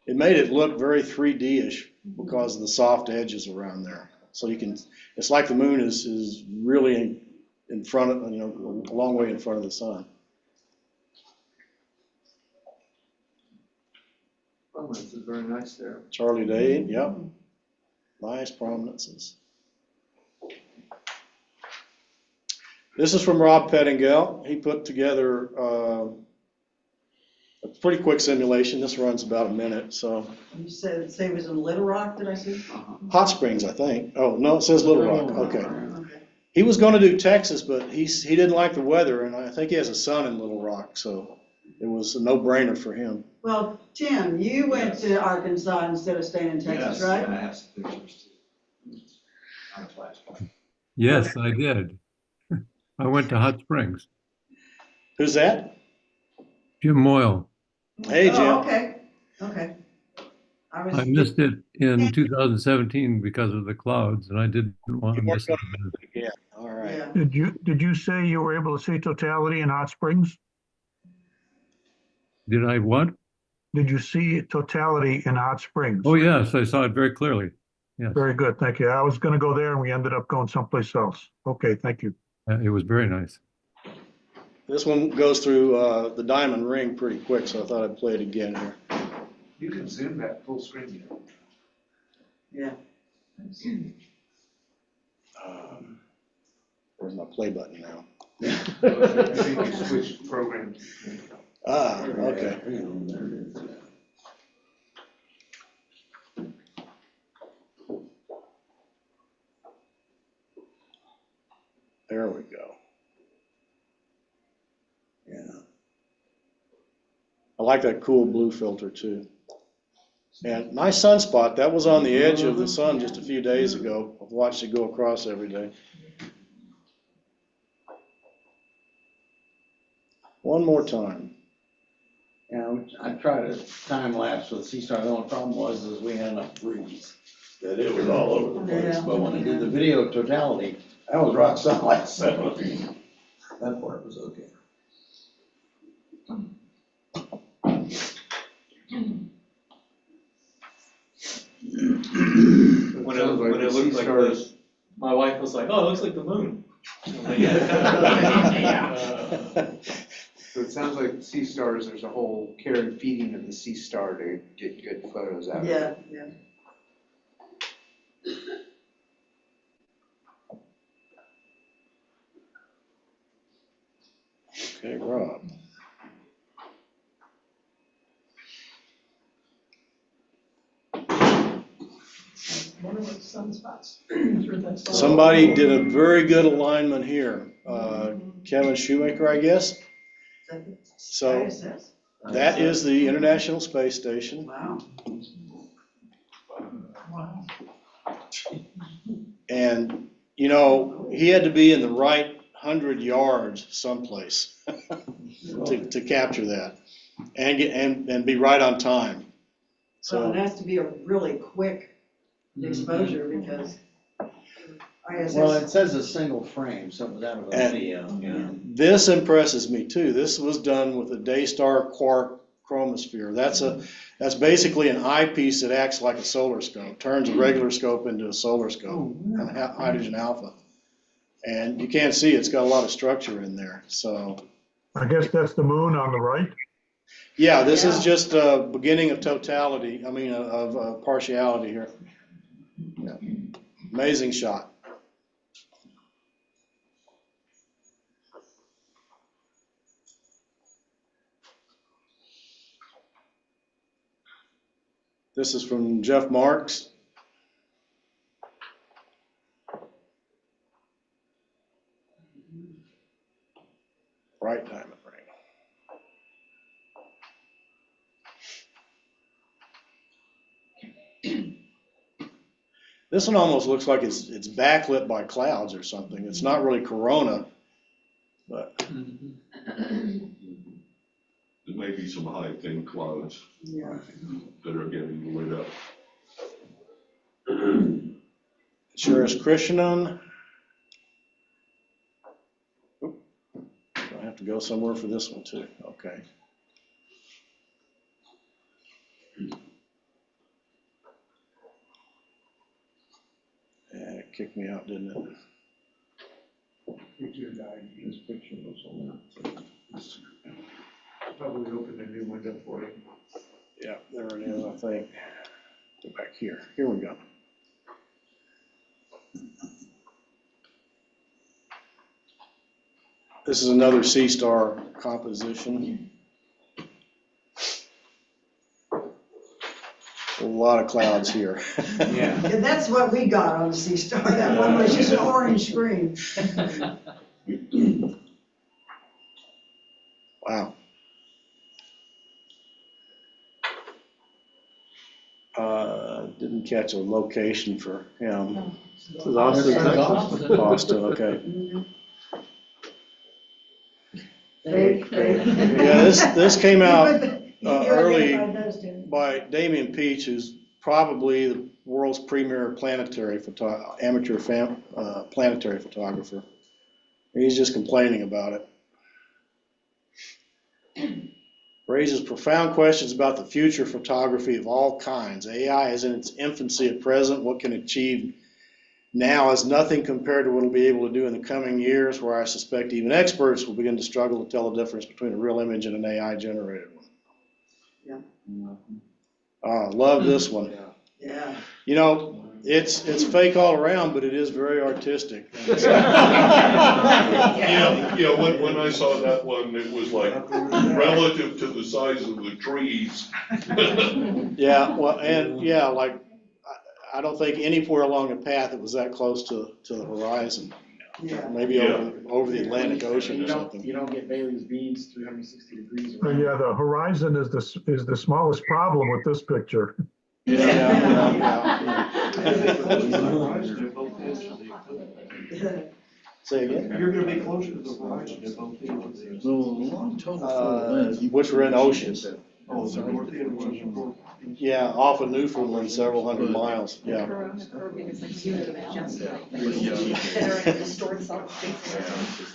it made it look very 3D-ish because of the soft edges around there. So you can, it's like the moon is really in front of, you know, a long way in front of the sun. Prominence is very nice there. Charlie Day, yep. Nice prominences. This is from Rob Pettingell. He put together a pretty quick simulation. This runs about a minute, so. You said, say it was in Little Rock, did I see? Hot Springs, I think. Oh, no, it says Little Rock, okay. He was gonna do Texas, but he didn't like the weather, and I think he has a son in Little Rock, so it was a no-brainer for him. Well, Tim, you went to Arkansas instead of staying in Texas, right? I have some pictures too. On a flashlight. Yes, I did. I went to Hot Springs. Who's that? Jim Moyle. Hey, Jim. Oh, okay, okay. I missed it in 2017 because of the clouds, and I didn't want to miss it again. All right. Did you say you were able to see totality in Hot Springs? Did I what? Did you see totality in Hot Springs? Oh, yes, I saw it very clearly. Yes. Very good, thank you. I was gonna go there and we ended up going someplace else. Okay, thank you. It was very nice. This one goes through the diamond ring pretty quick, so I thought I'd play it again here. You can zoom that full screen. Yeah. Where's my play button now? I think you switched programs. Ah, okay. There we go. Yeah. I like that cool blue filter too. And nice sunspot. That was on the edge of the sun just a few days ago. I've watched it go across every day. One more time. Yeah, I tried a time lapse with Sea Star. The only problem was is we had enough breeze that it was all over the place. Yeah. But when I did the video totality, that was rock solid. So that part was okay. When it looked like this, my wife was like, "Oh, it looks like the moon." So it sounds like Sea Stars, there's a whole care and feeding of the Sea Star to get good photos out of it. Yeah, yeah. Okay, Rob. One of those sunspots through the solar. Somebody did a very good alignment here. Kevin Shoemaker, I guess. So ISS? that is the International Space Station. Wow. Wow. And, you know, he had to be in the right 100 yards someplace to capture that and get, and be right on time. So it So, has to be a really quick exposure because ISS. Well, it says a single frame, so that was a And- video, yeah. this impresses me too. This was done with a Daystar Quark chromosphere. That's basically an eyepiece that acts like a solar scope, turns a regular scope into a solar scope, and hydrogen alpha. And you can't see, it's got a lot of structure in there, so. I guess that's the moon on the right. Yeah, this is just a beginning of totality, I mean, of partiality here. Yeah. Amazing shot. This is from Jeff Marks. Bright diamond ring. This one almost looks like it's backlit by clouds or something. It's not really corona, but There may be some high thin clouds that are getting lit up. sure is Krishnan. Oop. I have to go somewhere for this one too. Okay. kicked me out, didn't it? This picture was on there. Probably open a new window for you. Yeah, there it is, I think. Go back here. Here we go. This is another C-Star composition. A lot of clouds here. Yeah, that's what we got on Sea Star. That one was just an orange screen. Wow. Didn't catch a location for him. This is Austin, Texas. Austin, okay. Fake. Yeah, this came out early by Damian Peach, who's probably the world's premier planetary amateur planetary photographer. He's just complaining about it. Raises profound questions about the future of photography of all kinds. AI is in its infancy at present. What can achieve now is nothing compared to what it'll be able to do in the coming years, where I suspect even experts will begin to struggle to tell the difference between a real image and an AI-generated one. Yeah. Love this one. Yeah. You know, it's fake all around, but it is very artistic. When I saw that one, it was like relative to the size of the trees. Yeah, well, and yeah, like, I don't think anywhere along the path it was that close to the horizon. Yeah. Maybe over the Atlantic Ocean or something. You don't get Bailey's beads 360 degrees. So yeah, the horizon is the smallest problem with this picture. Say again? You're gonna be closer to the horizon at both ends of these. Which were in oceans. Oh, the north end was. Yeah, off of Newfoundland, several hundred miles, yeah.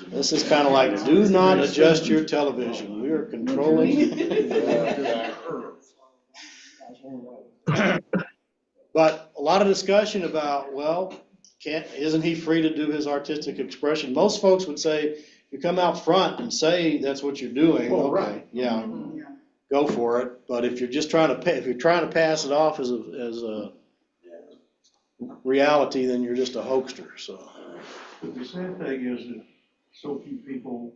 This is kind of like, do not adjust your television. We are controlling. But a lot of discussion about, well, isn't he free to do his artistic expression? Most folks would say, you come out front and say that's what you're doing, okay, yeah, go for it. But if you're just trying to pass it off as a reality, then you're just a hoaxer, so. But the sad thing is that so few people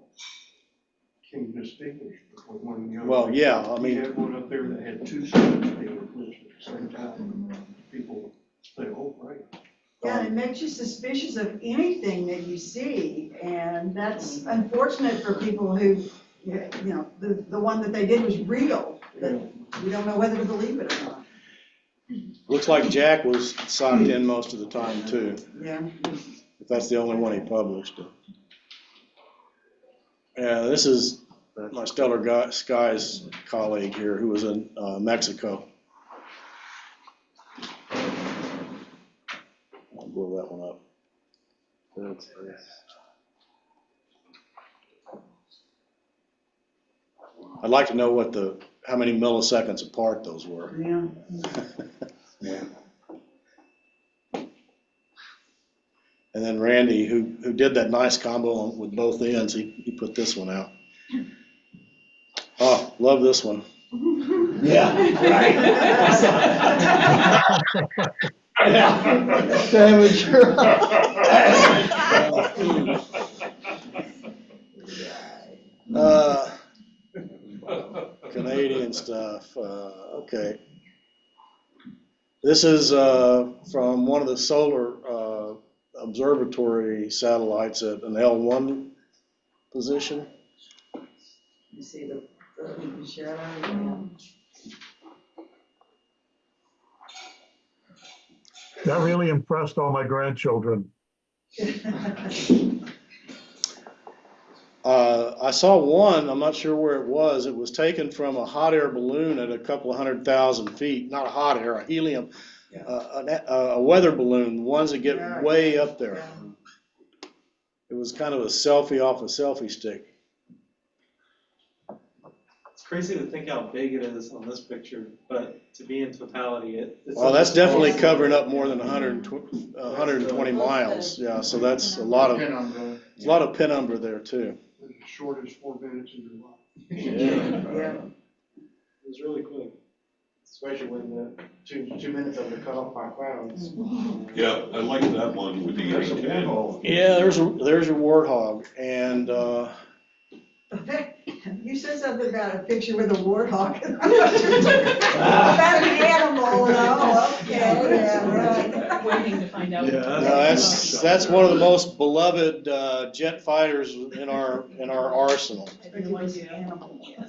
can distinguish between one and the other. Well, yeah, I mean. You had one up there that had two suns being eclipsed at the same time. People say, oh, right. Yeah, it makes you suspicious of anything that you see, and that's unfortunate for people who, you know, the one that they did was real, that you don't know whether to believe it or not. Looks like Jack was socked in most of the time too. Yeah. If that's the only one he published. Yeah, this is my Stellar Skies colleague here who was in Mexico. I'll blow that one up. That's nice. I'd like to know how many milliseconds apart those were. Yeah. Yeah. And then Randy, who did that nice combo with both ends, he put this one out. Oh, love this one. Yeah, right. Amateur. Canadian stuff. Okay. This is from one of the solar observatory satellites at an L1 position. You see the shadow? That really impressed all my grandchildren. I saw one, I'm not sure where it was. It was taken from a hot air balloon at a couple of 100,000 feet. Not a hot air, a helium, a weather balloon, ones that get way up there. It was kind of a selfie off a selfie stick. crazy to think how big it is on this picture, but to be in totality, it's. Well, that's definitely covering up more than 120 miles, yeah, so that's a lot of penumbra there too. The shortest 4 minutes in your life. Yeah. It was really quick, Especially when the 2 minutes of it cut off by clouds. Yeah, I like that one with the A10. Yeah, there's your warthog, and, You said something about a picture with a warthog. I'm not sure you're talking about an animal, no, okay, yeah, right. Waiting to find out. no, that's one of the most beloved, jet fighters in our arsenal.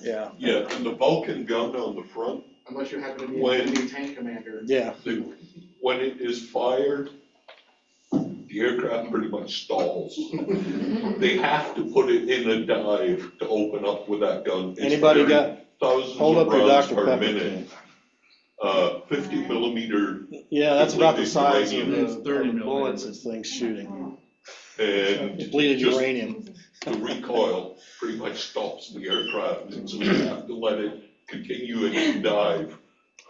Yeah. Yeah, and the Vulcan gun on the front, Unless you happen to be a When- new tank commander. Yeah. when it is fired, the aircraft pretty much stalls. They have to put it in a dive to open up with that gun. It's Anybody very- got, Thousands hold of up your rounds Dr. per Pepper minute. can. 50 millimeter. Yeah, that's about the size of uranium. the bullets this thing's shooting. And Depleted just uranium. the recoil pretty much stops the aircraft, and so you have to let it continue its dive.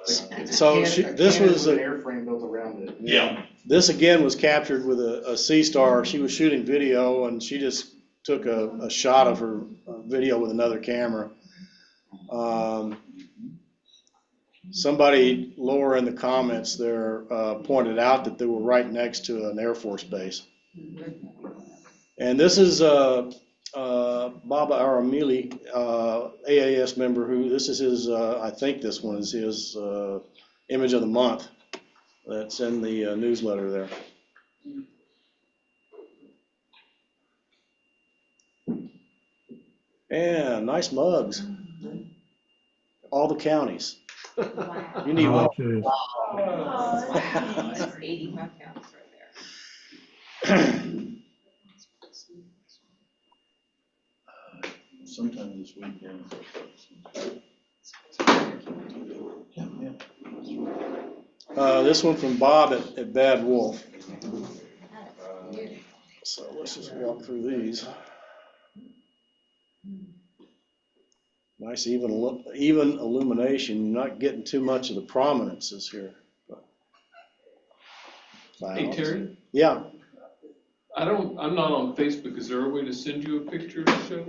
So this was an airframe built around it. Yeah. This again was captured with a Sea Star. She was shooting video and she just took a shot of her video with another camera. Somebody lower in the comments there pointed out that they were right next to an Air Force base. And this is Baba Aramili, AAS member, this is his, I think this one is his image of the month. That's in the newsletter there. And nice mugs. All the counties. You need one. Okay. That's 85 counts right there. Sometime this weekend. This one from Bob at Bad Wolf. So let's just walk through these. Nice even illumination, not getting too much of the prominences here. Hey, Terry? Yeah. I'm not on Facebook. Is there a way to send you a picture of the show?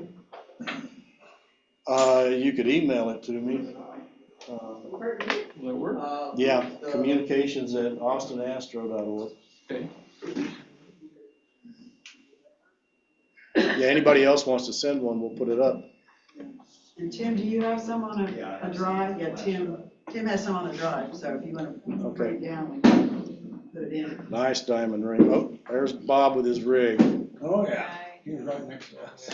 You could email it to me. Will that work? Yeah, communications@austinastro.org. Okay. Yeah, anybody else wants to send one, we'll put it up. And Tim, do you have some on a drive? Yeah, Tim has some on a drive, so if you want to break it down, we can put it in. Nice diamond ring. Oh, there's Bob with his rig. Oh, yeah. He was right next to us.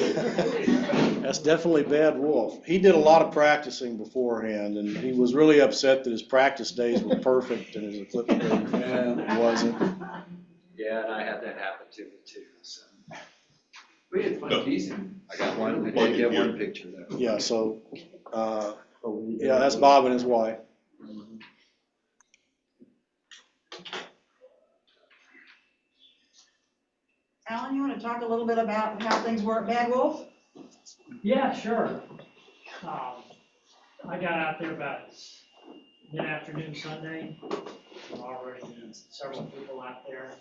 That's definitely Bad Wolf. He did a lot of practicing beforehand, and he was really upset that his practice days were perfect and his eclipse day wasn't. Yeah, and I had that happen to me too, so. We had fun teasing. I got one, I did get one picture though. Yeah, so, yeah, that's Bob and his wife. Alan, you want to talk a little bit about how things work at Bad Wolf? Yeah, sure. I got out there about mid-afternoon Sunday. Already several people out there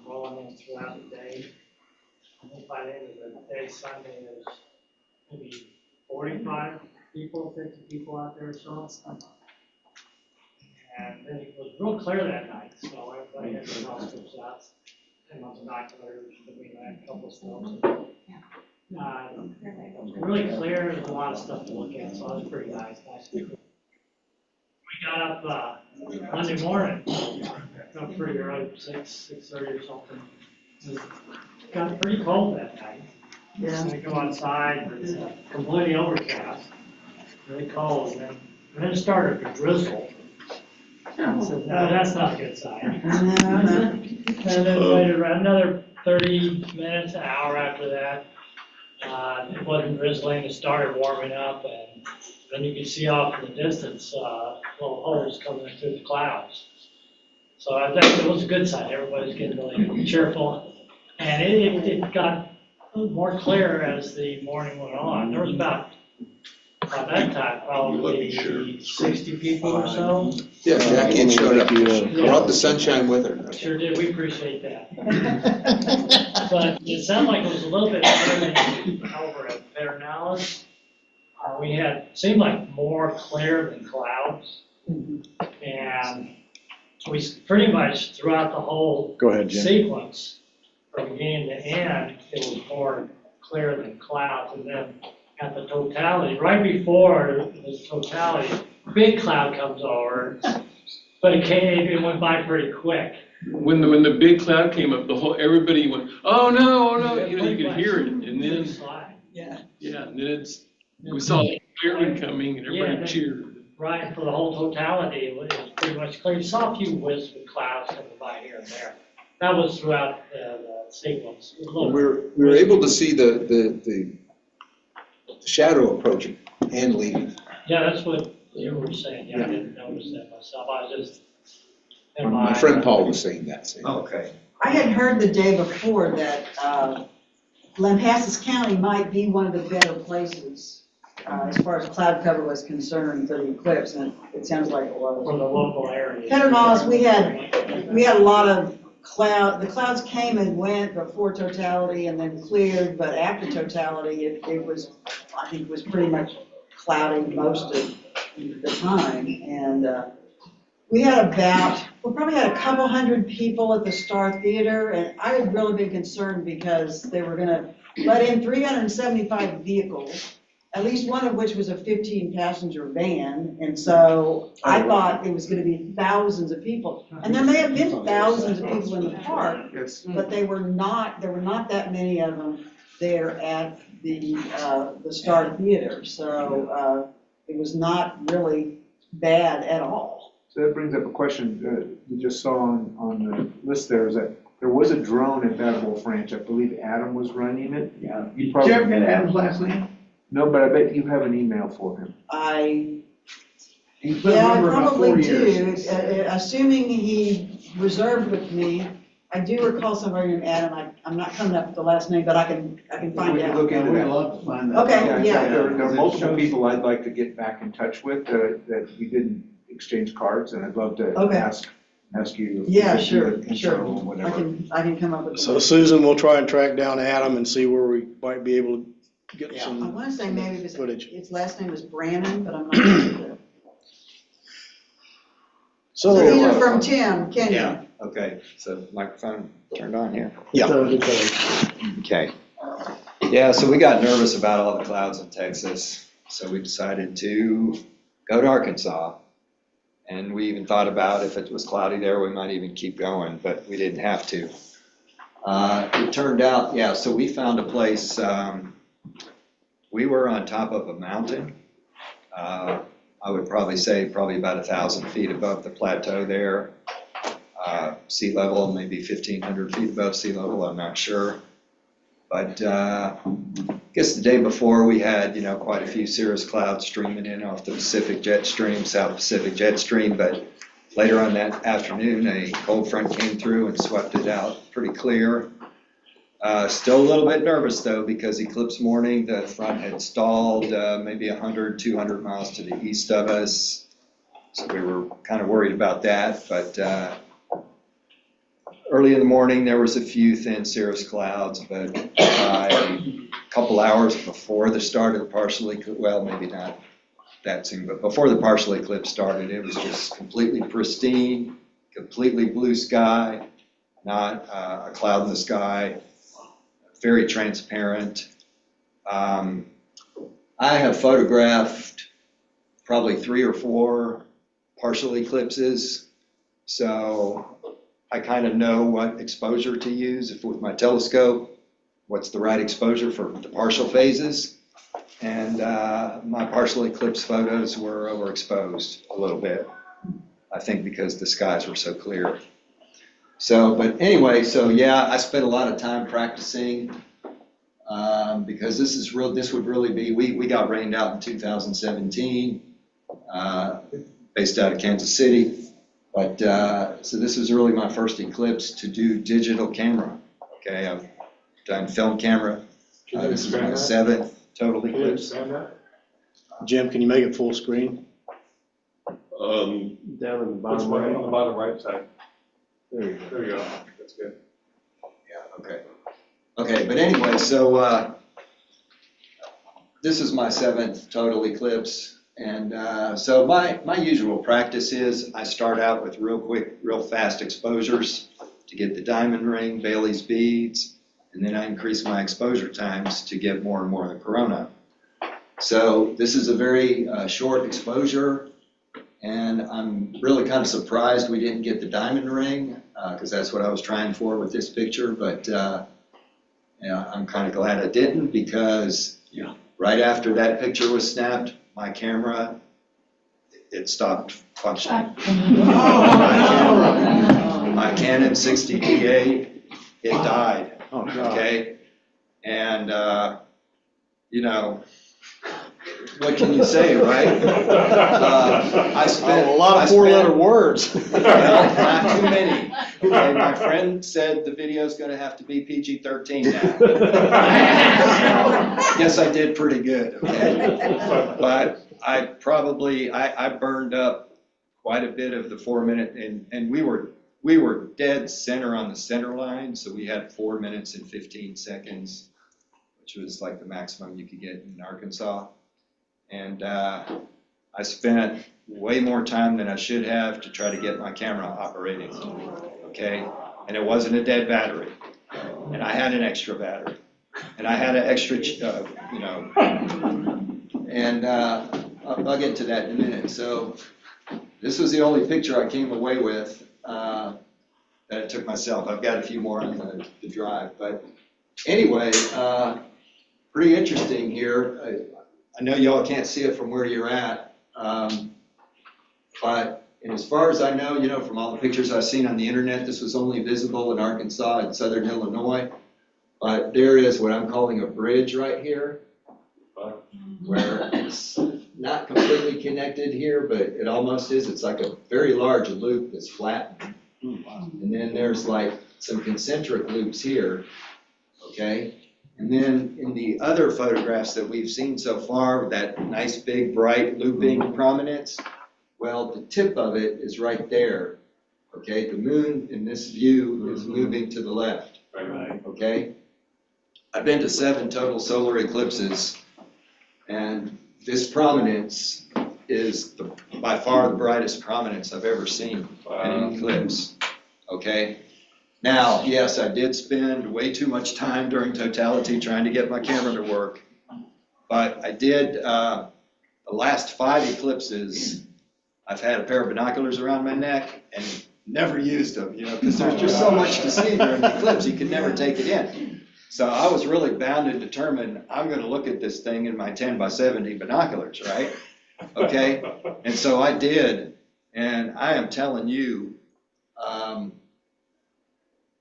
rolling in throughout the day. I think by the end of the day Sunday, there's maybe 45 people, 50 people out there or so. And then it was real clear that night, so everybody had their telescopes out. And on binoculars, we had a couple of snopes. Really clear, there's a lot of stuff to look at, so it was pretty nice. We got up Monday morning, got up pretty early, 6:30 or something. It got pretty cold that night. Yeah. So we go outside, it's completely overcast, really cold, and then it started to drizzle. I said, no, that's not a good sign. And then waited around another 30 minutes, an hour after that. It wasn't drizzling, it started warming up, and then you could see off in the distance little holes coming through the clouds. So I think it was a good sign. Everybody's getting really cheerful. And it got more clear as the morning went on. There was about by that time, probably 60 people or so. Yeah, Jackie had showed up, brought the sunshine with her. Sure did, we appreciate that. But it sounded like it was a little bit better than over at Pedernales. We had, seemed like more clear than clouds. And we pretty much throughout the whole Go ahead, Jim. sequence, from beginning to end, it was more clear than clouds. And then at the totality, right before the totality, big cloud comes over, but it went by pretty quick. When the big cloud came up, everybody went, oh no, you know, you could hear it, and then, yeah, and then we saw the clearing coming, and everybody cheered. Right, for the whole totality, it was pretty much clear. You saw a few wisps of clouds coming by here and there. That was throughout the sequence. We were able to see the shadow approaching and leaving. Yeah, that's what you were saying. Yeah, I didn't notice that myself. I was just. My friend Paul was saying that. Okay. I had heard the day before that Lampasas County might be one of the better places as far as cloud cover was concerned for the eclipse, and it sounds like it was. From the local area. Pedernales, we had a lot of the clouds came and went before totality and then cleared, but after totality, it was, I think, was pretty much cloudy most of the time. And we probably had a couple hundred people at the Star Theater, and I had really been concerned because they were gonna let in 375 vehicles, at least one of which was a 15-passenger van, and so I thought it was gonna be thousands of people. And there may have been thousands of people in the park, but there were not that many of them there at the Star Theater, so it was not really bad at all. So that brings up a question you just saw on the list there, is that there was a drone at Bad Wolf Ranch. I believe Adam was running it. Yeah. You Did you ever get Adam's last name? No, but I bet you have an email for him. He's been a Yeah, I member about 4 probably years. do. Assuming he reserved with me, I do recall somebody named Adam. I'm not coming up with the last name, but I can find We can out. look into We'd that. love to find that. Okay, yeah. There are multiple people I'd like to get back in touch with that we didn't exchange cards, and I'd love to Okay. ask you. if Yeah, we can do sure, an sure. intro or whatever. I can come up with. So Susan, we'll try and track down Adam and see where we might be able to get I some want to say maybe footage. its last name was Brannon, but I'm not sure. So, Either from Tim, Kenyon. Yeah, okay, so microphone turned on here? Yeah. Okay. Yeah, so we got nervous about all the clouds in Texas, so we decided to go to Arkansas. And we even thought about if it was cloudy there, we might even keep going, but we didn't have to. It turned out, yeah, so we found a place, we were on top of a mountain. I would probably say probably about 1,000 feet above the plateau there. Sea level, maybe 1,500 feet above sea level, I'm not sure. But I guess the day before we had, quite a few cirrus clouds streaming in off the Pacific jet stream, South Pacific jet stream. But later on that afternoon, a cold front came through and swept it out pretty clear. Still a little bit nervous though, because eclipse morning, the front had stalled maybe 100, 200 miles to the east of us. So we were kind of worried about that, but early in the morning, there was a few thin cirrus clouds, but by a couple hours before the start of the partial eclipse, well, maybe not that soon, but before the partial eclipse started, it was just completely pristine, completely blue sky, not a cloud in the sky, very transparent. I have photographed probably 3 or 4 partial eclipses, so I kind of know what exposure to use if with my telescope, what's the right exposure for the partial phases. And my partial eclipse photos were overexposed a little bit, I think because the skies were so clear. So, but anyway, so yeah, I spent a lot of time practicing because this would really be, we got rained out in 2017, based out of Kansas City. But, so this was really my first eclipse to do digital camera. Okay, I've done film camera. This is my 7th total eclipse. Jim, can you make it full screen? Down in the bottom right. On the bottom right side. There you go. There you go. That's good. Yeah, okay. Okay, but anyway, so, this is my 7th total eclipse. And, so my usual practice is I start out with real quick, real fast exposures to get the diamond ring, Bailey's beads, and then I increase my exposure times to get more and more of the corona. So this is a very short exposure, and I'm really kind of surprised we didn't get the diamond ring, because that's what I was trying for with this picture, but yeah, I'm kind of glad I didn't, because right after that picture was snapped, my camera, it stopped functioning. My Canon 60D8, it died, okay? And, you know, what can you say, right? I spent a lot of four-letter words. Well, not too many. Okay, my friend said the video's gonna have to be PG-13 now. So, guess I did pretty good, okay? But I burned up quite a bit of the 4-minute, and we were dead center on the center line, so we had 4 minutes and 15 seconds, which was like the maximum you could get in Arkansas. And I spent way more time than I should have to try to get my camera operating, okay? And it wasn't a dead battery, and I had an extra battery, and I had an extra, you know, and I'll get to that in a minute. So this was the only picture I came away with that I took myself. I've got a few more on the drive, but anyway, pretty interesting here. I know y'all can't see it from where you're at, but as far as I know, you know, from all the pictures I've seen on the internet, this was only visible in Arkansas and southern Illinois. But there is what I'm calling a bridge right here, where it's not completely connected here, but it almost is. It's like a very large loop that's flattened. And then there's like some concentric loops here, okay? And then in the other photographs that we've seen so far, that nice big bright looping prominence, well, the tip of it is right there, okay? The moon in this view is moving to the left, okay? I've been to 7 total solar eclipses, and this prominence is by far the brightest prominence I've ever seen in an eclipse, okay? Now, yes, I did spend way too much time during totality trying to get my camera to work, but I did, the last 5 eclipses, I've had a pair of binoculars around my neck and never used them, you know, because there's just so much to see during the eclipse, you can never take it in. So I was really bound and determined, I'm gonna look at this thing in my 10x70 binoculars, right? Okay, and so I did, and I am telling you,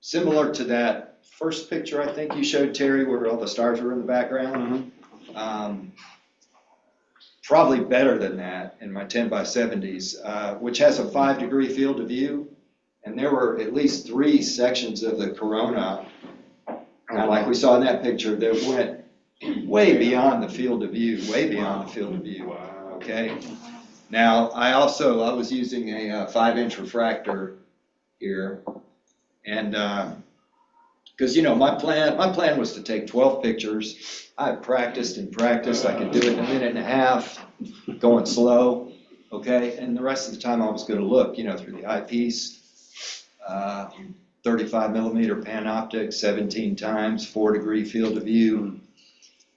similar to that first picture I think you showed, Terry, where all the stars were in the background, probably better than that in my 10x70s, which has a 5-degree field of view, and there were at least 3 sections of the corona, like we saw in that picture, that went way beyond the field of view, way beyond the field of view, okay? Now, I was using a 5-inch refractor here, and because, you know, my plan was to take 12 pictures. I practiced and practiced. I could do it in a minute and a half, going slow, okay? And the rest of the time I was going to look, you know, through the eyepiece, 35 millimeter panoptic, 17 times, 4-degree field of view.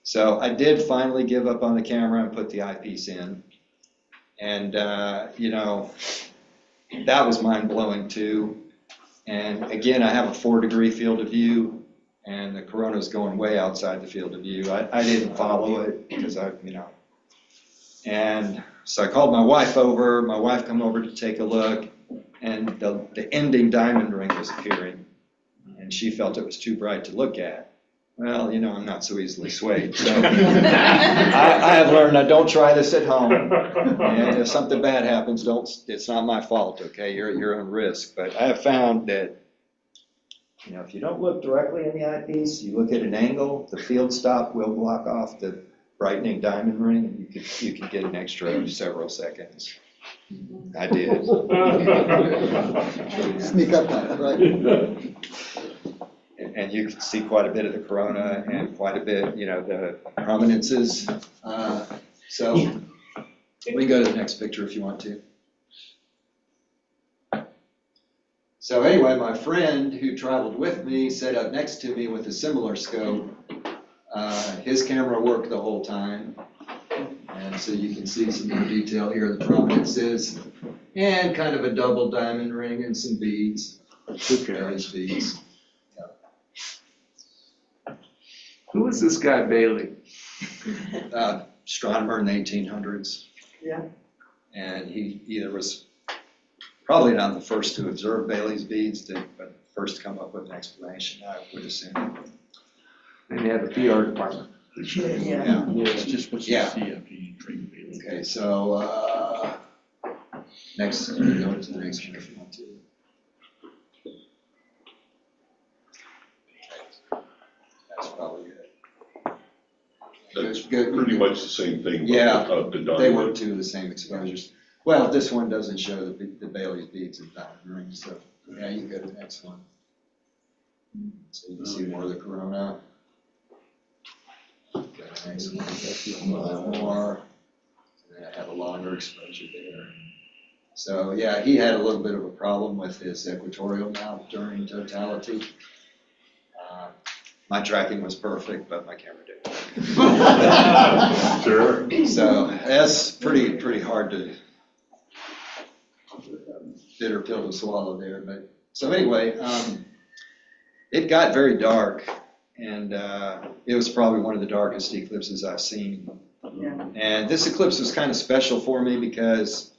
So I did finally give up on the camera and put the eyepiece in. And, you know, that was mind-blowing too. And again, I have a 4-degree field of view, and the corona's going way outside the field of view. I didn't follow it because you know. And so I called my wife over. My wife come over to take a look, and the ending diamond ring was appearing, and she felt it was too bright to look at. Well, you know, I'm not so easily swayed. So I have learned, don't try this at home. And if something bad happens, it's not my fault, okay? You're at your own risk. But I have found that, you know, if you don't look directly in the eyepiece, you look at an angle, the field stop will block off the brightening diamond ring, and you could get an extra several seconds. I did. Sneak up on it, right? And you can see quite a bit of the corona and quite a bit, the prominences. So we can go to the next picture if you want to. So anyway, my friend who traveled with me sat up next to me with a similar scope. His camera worked the whole time. And so you can see some more detail here, the prominences, and kind of a double diamond ring and some beads. Various beads. Who is this guy Bailey? Astronomer in the 1800s. Yeah. And he either was probably not the first to observe Bailey's beads, but first to come up with an explanation, I would assume. And they have a PR department. Yeah. It's just what you Yeah. see after you drink Bailey. Okay, so, next, go to the next one if you want to. That's probably good. That's pretty much the same thing. Yeah, Up and down. they were two of the same exposures. Well, this one doesn't show the Bailey's beads of diamond rings, so, yeah, you go to the next one. So you can see more of the corona. Go to the next one, a little more. And then I have a longer exposure there. So, yeah, he had a little bit of a problem with his equatorial mount during totality. My tracking was perfect, but my camera didn't. Sure. So that's pretty hard to, bitter pill to swallow there. But so anyway, it got very dark, and it was probably one of the darkest eclipses I've seen. Yeah. And this eclipse was kind of special for me because,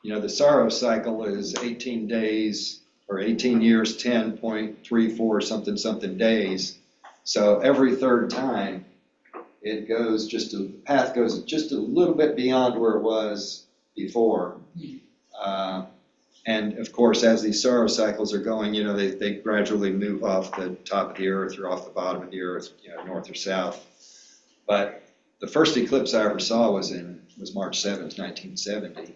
the Saros cycle is 18 days or 18 years, 10.34 something days. So every third time, the path goes just a little bit beyond where it was before. And of course, as these Saros cycles are going, they gradually move off the top of the earth or off the bottom of the earth, north or south. But the first eclipse I ever saw was March 7th, 1970.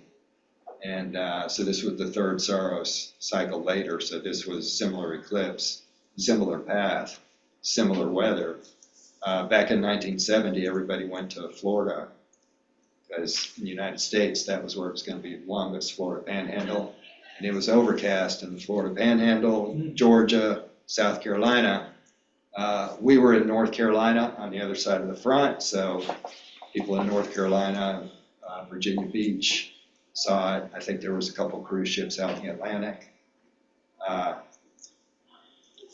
And so this was the third Saros cycle later. So this was similar eclipse, similar path, similar weather. Back in 1970, everybody went to Florida because in the United States, that was where it was going to be longest, Florida Panhandle. And it was overcast in the Florida Panhandle, Georgia, South Carolina. We were in North Carolina on the other side of the front, so people in North Carolina, Virginia Beach saw it. I think there was a couple cruise ships out in the Atlantic.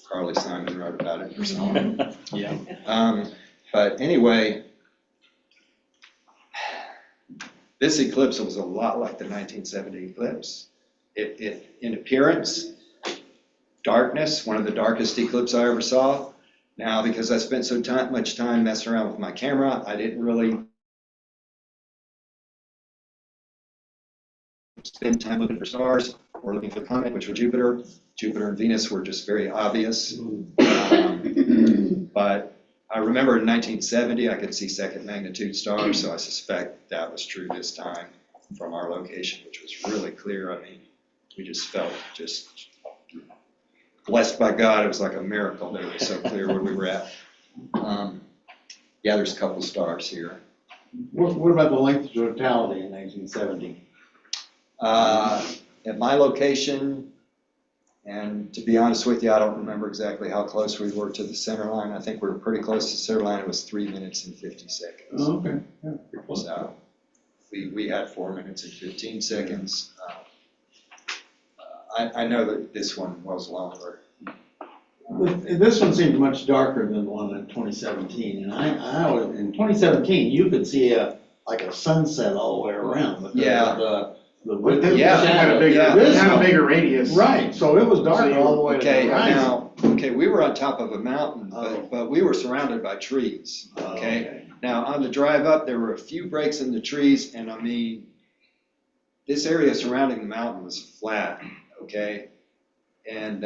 Carly Simon wrote about it in her song. Yeah. But anyway, this eclipse was a lot like the 1970 eclipse. It in appearance, darkness, one of the darkest eclipses I ever saw. Now, because I spent so much time messing around with my camera, I didn't really spend time looking for stars or looking for the comet, which were Jupiter. Jupiter and Venus were just very obvious. But I remember in 1970, I could see second magnitude stars, so I suspect that was true this time from our location, which was really clear. I mean, we just felt blessed by God. It was like a miracle that it was so clear where we were at. Yeah, there's a couple stars here. What about the length of totality in 1970? At my location, and to be honest with you, I don't remember exactly how close we were to the center line. I think we were pretty close to the center line. It was 3 minutes and 50 seconds. Oh, okay. Yeah. So we had 4 minutes and 15 seconds. I know that this one was longer. This one seems much darker than the one in 2017. And I was, in 2017, you could see a sunset all the way around. But This had a bigger radius. Right, so it was dark all the way to the horizon. Okay, we were on top of a mountain, but we were surrounded by trees, okay? Now, on the drive up, there were a few breaks in the trees, and I mean, this area surrounding the mountain was flat, okay? And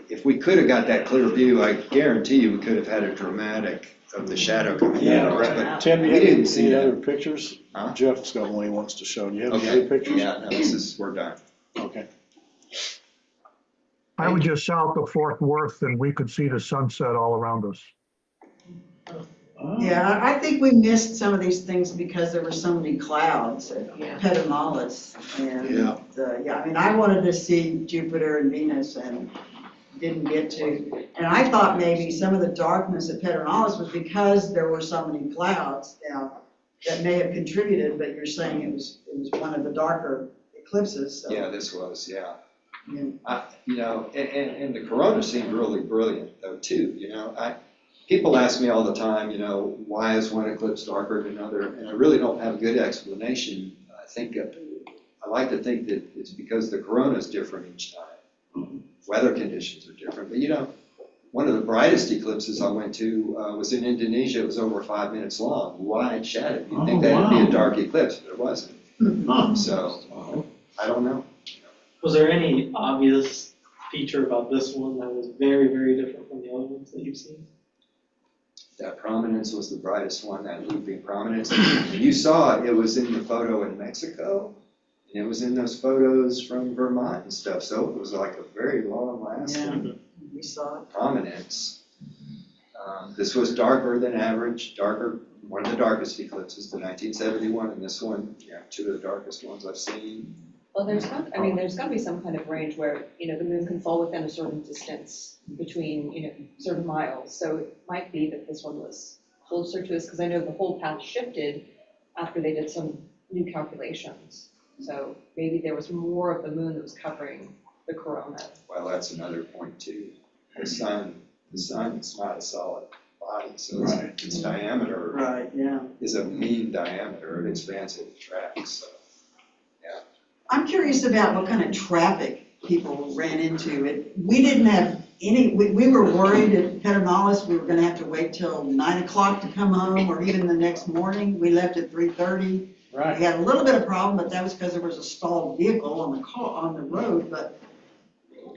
if we could have got that clear view, I guarantee you we could have had a dramatic of the shadow coming out of us, but Tim, we you have didn't see any that. other pictures? Huh? Jeff's got one he wants to show. Do you have any Okay. other pictures? Yeah, no, we're done. Okay. I was just south of Fort Worth and we could see the sunset all around us. Yeah, I think we missed some of these things because there were so many clouds at Pedernales. And, yeah, I mean, I wanted to see Jupiter and Venus and didn't get to. And I thought maybe some of the darkness at Pedernales was because there were so many clouds. Now, that may have contributed, but you're saying it was one of the darker eclipses, so. Yeah, this was, yeah. Yeah. You know, and the corona seemed really brilliant though too, you know. People ask me all the time, you know, why is one eclipse darker than another? And I really don't have a good explanation. I like to think that it's because the corona is different each time. Weather conditions are different, but you know, one of the brightest eclipses I went to was in Indonesia. It was over 5 minutes long, wide shadowed. You'd think that would be a dark eclipse, but it wasn't. So, I don't know. Was there any obvious feature about this one that was very, very different from the other ones that you've seen? That prominence was the brightest one, that looping prominence. You saw it was in the photo in Mexico, and it was in those photos from Vermont and stuff, so it was like a very long lasting We saw it. prominence. This was darker than average, one of the darkest eclipses, the 1971, and this one, yeah, two of the darkest ones I've seen. Well, there's got to be some kind of range where, you know, the moon can fall within a certain distance between, you know, certain miles. So it might be that this one was closer to us, because I know the whole path shifted after they did some new calculations. So maybe there was more of the moon that was covering the corona. Well, that's another point too. The sun is not a solid body, so its diameter is a mean diameter. It expands it tracks, so. I'm curious about what kind of traffic people ran into. We didn't have any, we were worried at Pedernales, we were gonna have to wait till 9 o'clock to come home, or even the next morning. We left at 3:30. Right. We had a little bit of problem, but that was because there was a stalled vehicle on the road, but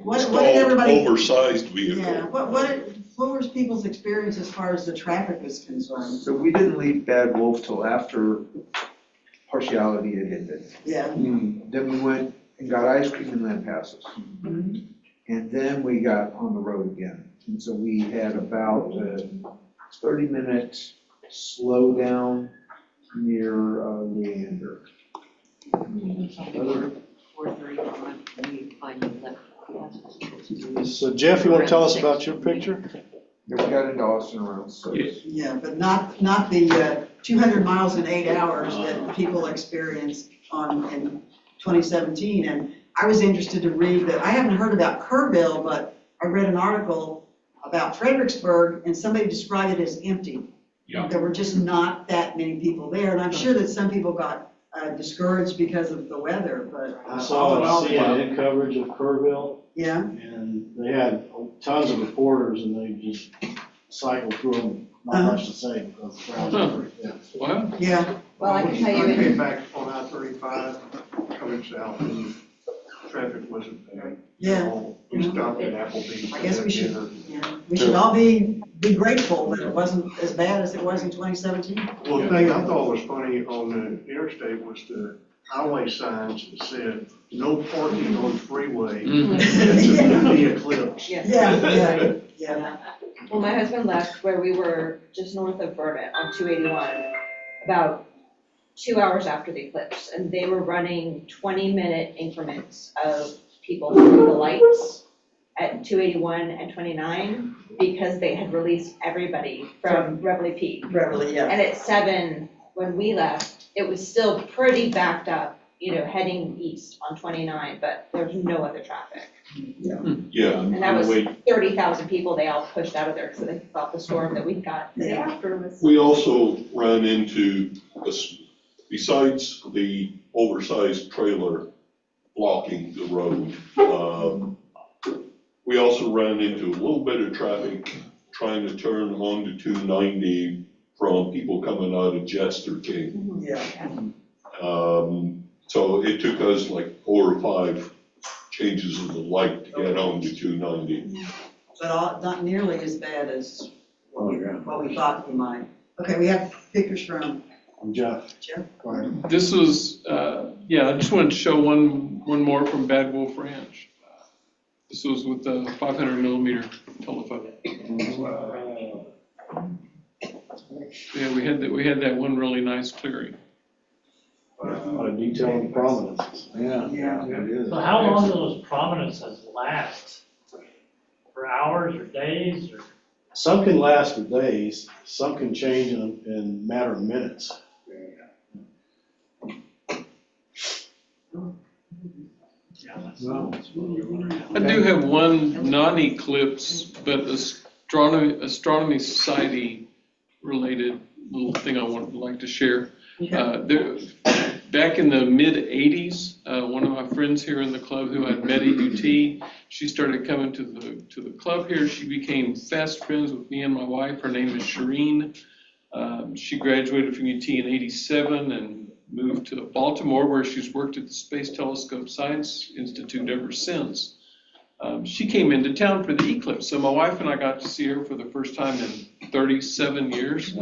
what did everybody? Oversized vehicle. Yeah, what was people's experience as far as the traffic was concerned? So we didn't leave Bad Wolf till after partiality had ended. Yeah. Then we went and got ice cream in Lampasas. And then we got on the road again. And so we had about a 30-minute slowdown near Leander. So Jeff, you want to tell us about your picture? Yeah, we got into Austin around 6. Yeah, but not the 200 miles in 8 hours that people experienced in 2017. And I was interested to read that, I haven't heard about Kerrville, but I read an article about Fredericksburg, and somebody described it as empty. Yeah. There were just not that many people there, and I'm sure that some people got discouraged because of the weather, but. I saw CNN coverage of Kerrville. Yeah. And they had tons of reporters and they just cycled through them, not much to say because the crowds were pretty dense. Wow. Yeah. Well, I can tell you. I came back on I-35 coming south and traffic wasn't bad. Yeah. We stopped at Applebee's. I guess we should, dinner. we should all be grateful that it wasn't as bad as it was in 2017. Well, the thing I thought was funny on the interstate was the highway signs that said, no parking on freeway. It's the eclipse. Yeah. Well, my husband left where we were just north of Burnett on 281 about 2 hours after the eclipse, and they were running 20-minute increments of people through the lights at 281 and 29 because they had released everybody from Reveille Peak. Reveille, yeah. And at 7, when we left, it was still pretty backed up, you know, heading east on 29, but there was no other traffic. Yeah. And that was 30,000 people they all pushed out of there because they thought the storm that we got the day after was. We also ran into, besides the oversized trailer blocking the road, we also ran into a little bit of traffic trying to turn onto 290 from people coming out of Jester King. Yeah. So it took us like 4 or 5 changes of the light to get on to 290. But not nearly as bad as what we thought we might. Okay, we have pictures from Jeff. Jeff. Go ahead. This was, I just wanted to show one more from Bad Wolf Ranch. This was with the 500 millimeter telephoto. Yeah, we had that one really nice clearing. A lot of detail and prominences. Yeah. It is. So how long do those prominences last? For hours or days or? Some can last for days, some can change in a matter of minutes. I do have one non-eclipse, but Astronomy Society related little thing I would like to share. Back in the mid-'80s, one of my friends here in the club who I'd met at UT, she started coming to the club here. She became fast friends with me and my wife. Her name is Shireen. She graduated from UT in '87 and moved to Baltimore, where she's worked at the Space Telescope Science Institute ever since. She came into town for the eclipse, so my wife and I got to see her for the first time in 37 years.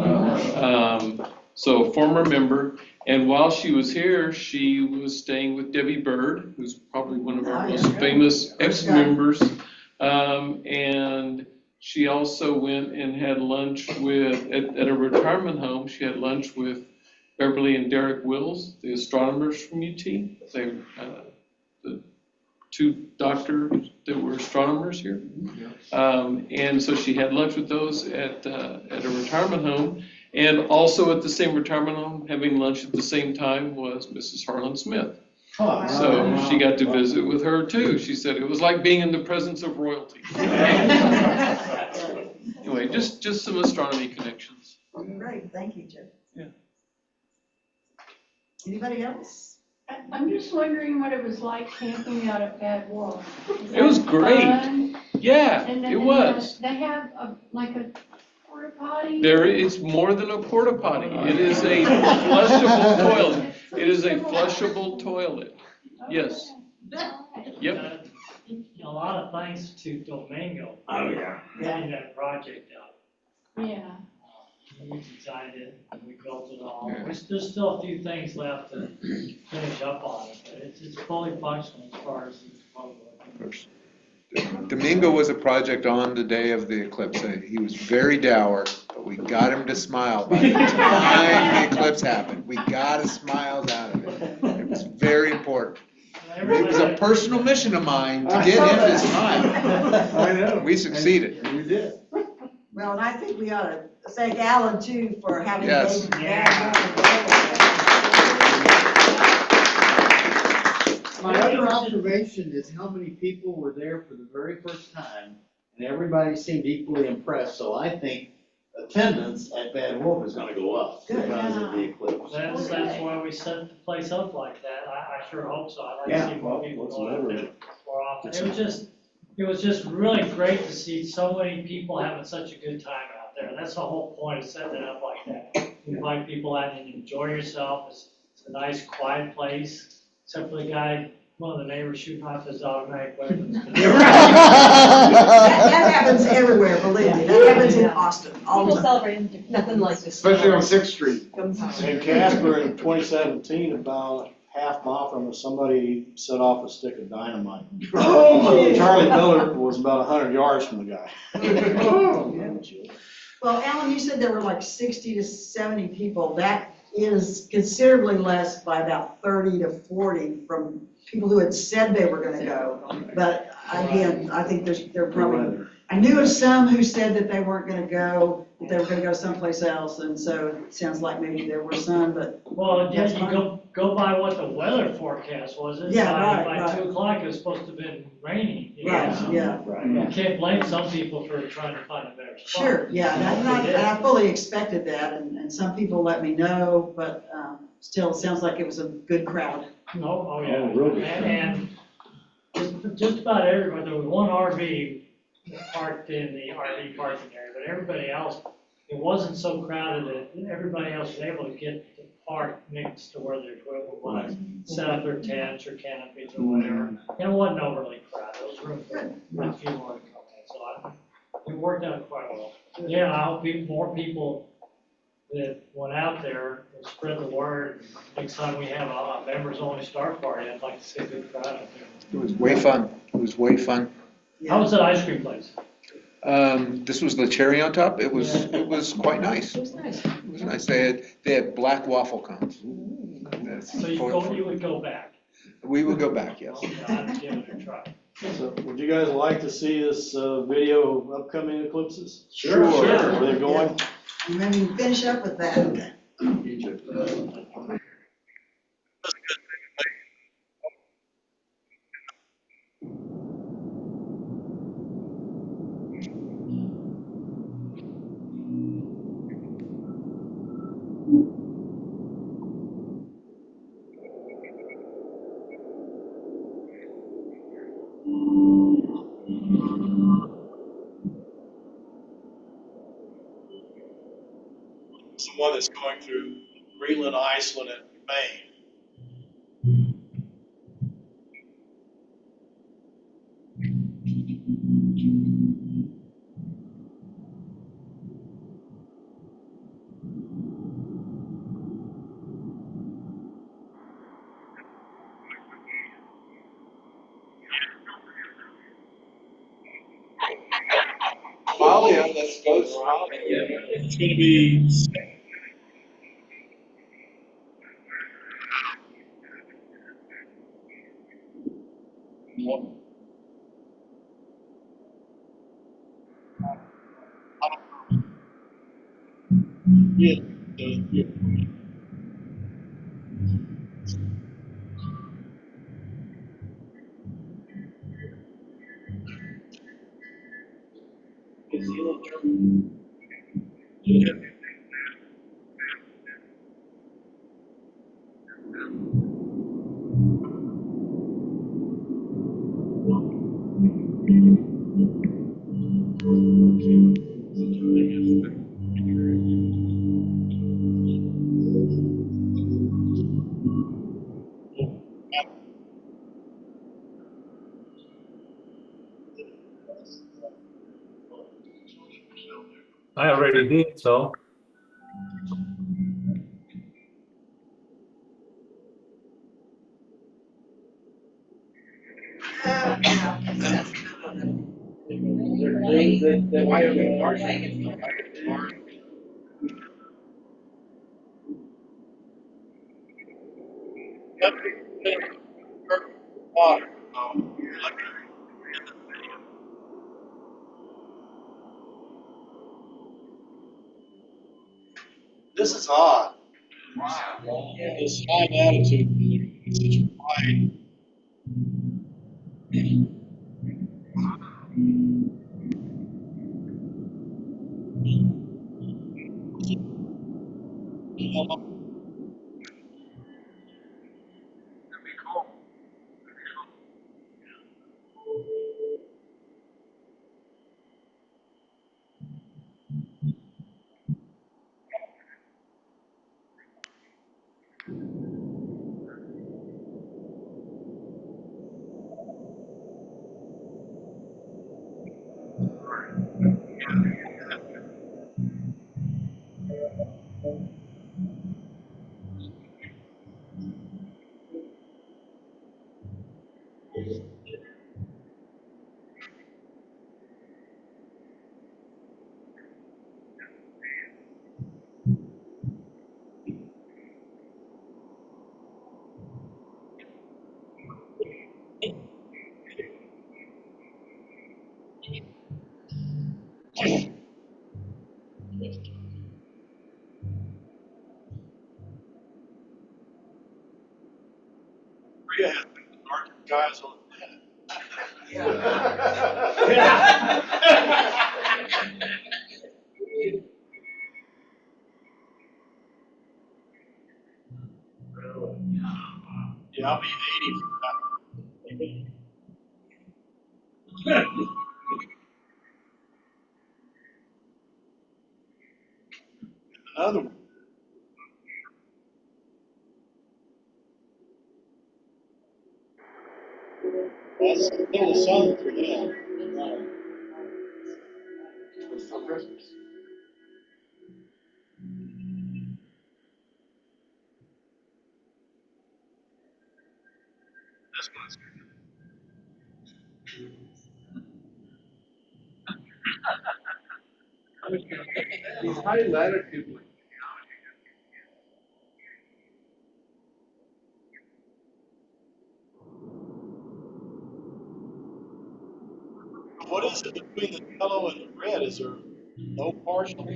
So former member, and while she was here, she was staying with Debbie Bird, who's probably one of our most famous ex-members. And she also went and had lunch at a retirement home. She had lunch with Beverly and Derek Wills, the astronomers from UT. They, the two doctors that were astronomers here. And so she had lunch with those at a retirement home. And also at the same retirement home, having lunch at the same time, was Mrs. Harlan Smith. So she got to visit with her too. She said it was like being in the presence of royalty. Anyway, just some astronomy connections. Great, thank you, Jeff. Yeah. Anybody else? I'm just wondering what it was like camping out at Bad Wolf. It was great. Fun? Yeah, And then it was. They have like a porta potty? It's more than a porta potty. It is a flushable toilet. It is a flushable toilet. Yes. Yep. A lot of thanks to Domingo. Oh, yeah. Getting that project out. Yeah. We designed it, and we built it all. There's still a few things left to finish up on it, but it's fully functional as far as the public. Domingo was a project on the day of the eclipse. He was very dour, but we got him to smile by the time the eclipse happened. We got his smiles out of it. It was very important. It was a personal mission of mine to get him to smile. I know. We succeeded. You did. Well, and I think we ought to thank Alan too for having Yes. made My other observation is how many people were there for the very first time, and everybody seemed equally impressed, so I think attendance at Bad Wolf is gonna go up because of the eclipse. That's why we set the place up like that. I sure hope so. I'd like to see more people go out there more often. It was just really great to see so many people having such a good time out there. That's the whole point of setting it up like that. You invite people out and enjoy yourself. It's a nice, quiet place, except for the guy, one of the neighbors shooting off his automatic weapons. That happens everywhere, believe me. That happens in Austin all the People time. celebrating nothing like this. Especially on 6th Street. In Casper in 2017, about half mile from us, somebody set off a stick of dynamite. Oh, Charlie Miller was about 100 yards from the guy. Well, Alan, you said there were like 60 to 70 people. That is considerably less by about 30 to 40 from people who had said they were gonna go. But again, I think they're probably, I knew of some who said that they weren't gonna go, that they were gonna go someplace else, and so it sounds like maybe there were some, but. Well, yeah, that's you fine. go by what the weather forecast was. Yeah, By right. 2 o'clock, it was supposed to have been raining. You Right, know? yeah. You can't blame some people for trying to find a better spot. Sure, yeah, and I fully expected that, and some people let me know, but still, it sounds like it was a good crowd. Oh, yeah. Oh, really? And just about everybody, there was one RV parked in the RV parking area, but everybody else, it wasn't so crowded that everybody else was able to get park next to where the equipment was, set up their tents or canopies or whatever. And it wasn't overly crowded, it was room for a few more to come in, so it worked out quite well. Yeah, I hope more people that went out there will spread the word. Next time we have a members-only star party, I'd like to see a good crowd out there. It was way fun. It was way fun. How was that ice cream place? This was the cherry on top. It was quite nice. It was nice. It was nice. They had black waffle cones. So you would go back? We would go back, yes. I'd give it a try. So would you guys like to see this video of upcoming eclipses? Sure. Where they're going? And then you finish up with that. Egypt. It's the one that's going through Greenland, Iceland, and Maine. Somalia, let's go to Somalia. It's going to be. Yeah. I already did, so. This is odd. This high altitude, such a wide. Korea has the darkest guys on the planet. Yeah, I'll be 80 for that. Another one. That's a little sun for them. It's still Christmas. This one's These high latitude. What is it between the yellow and the red? Is there no partial?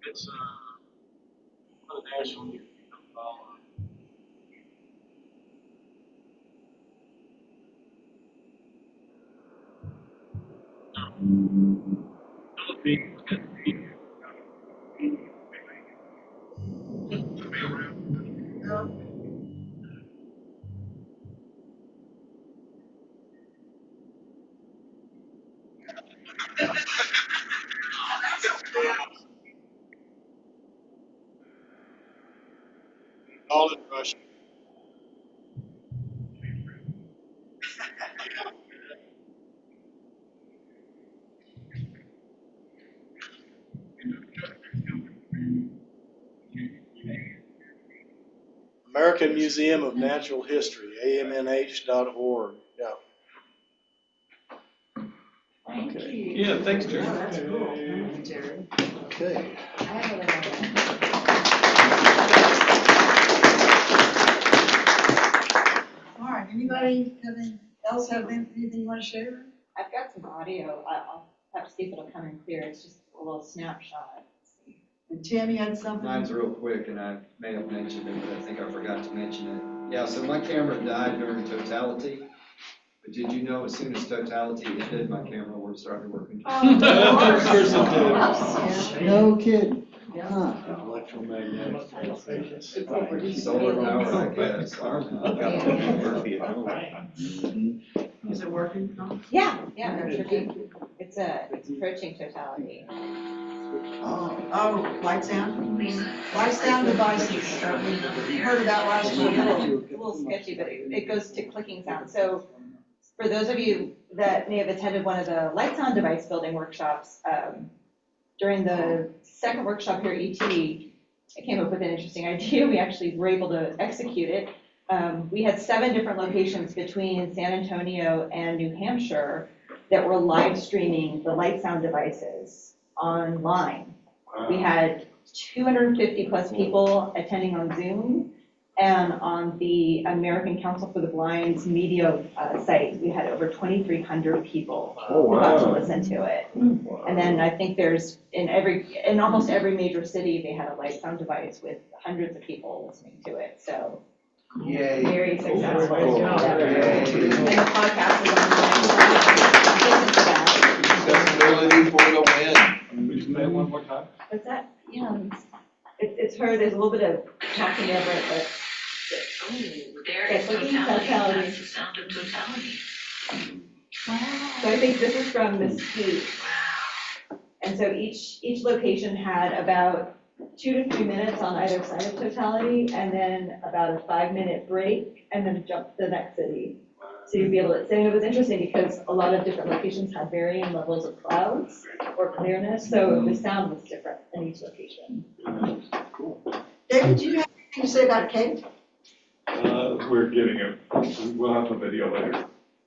It's a national. All in Russia. American Museum of Natural History, amnh.org. Yeah. Okay. Yeah, thanks, Jerry. That's cool. Thank you, Jerry. Okay. All right, anybody else have anything you want to share? I've got some audio. I'll have to see if it'll come in clear. It's just a little snapshot. And Tim, you had something? Mine's real quick, and I may have mentioned it, but I think I forgot to mention it. Yeah, so my camera died during totality, but did you know as soon as totality ended, my camera started working? No kidding. Yeah. Electromagnetic. Solar power, I guess. Is it working? Tom? Yeah, it should be. It's approaching totality. Oh, light sound? Light sound devices. We heard about last It's week. a little sketchy, but it goes to clicking sound. So for those of you that may have attended one of the light sound device building workshops, during the second workshop here at ET, I came up with an interesting idea. We actually were able to execute it. We had 7 different locations between San Antonio and New Hampshire that were live streaming the light sound devices online. We had 250 plus people attending on Zoom, and on the American Council for the Blind's media site, we had over 2,300 people who got to listen to it. And then I think there's in almost every major city, they had a light sound device with hundreds of people listening to it. So Yay. very successful. Cool. And the podcast is online. Listen to that. Accessibility for the win. Would you play it one more time? What's that? Yeah, it's her. There's a little bit of talking over it, but. There is totality. That's the sound of totality. So I think this is from Mesquite. And so each location had about 2 to 3 minutes on either side of totality, and then about a 5-minute break, and then jump to the next city. So you'd be able to, so it was interesting because a lot of different locations had varying levels of clouds or clearness, so the sound was different in each location. Cool. David, do you have anything to say about Kate? We're getting it. We'll have the video later.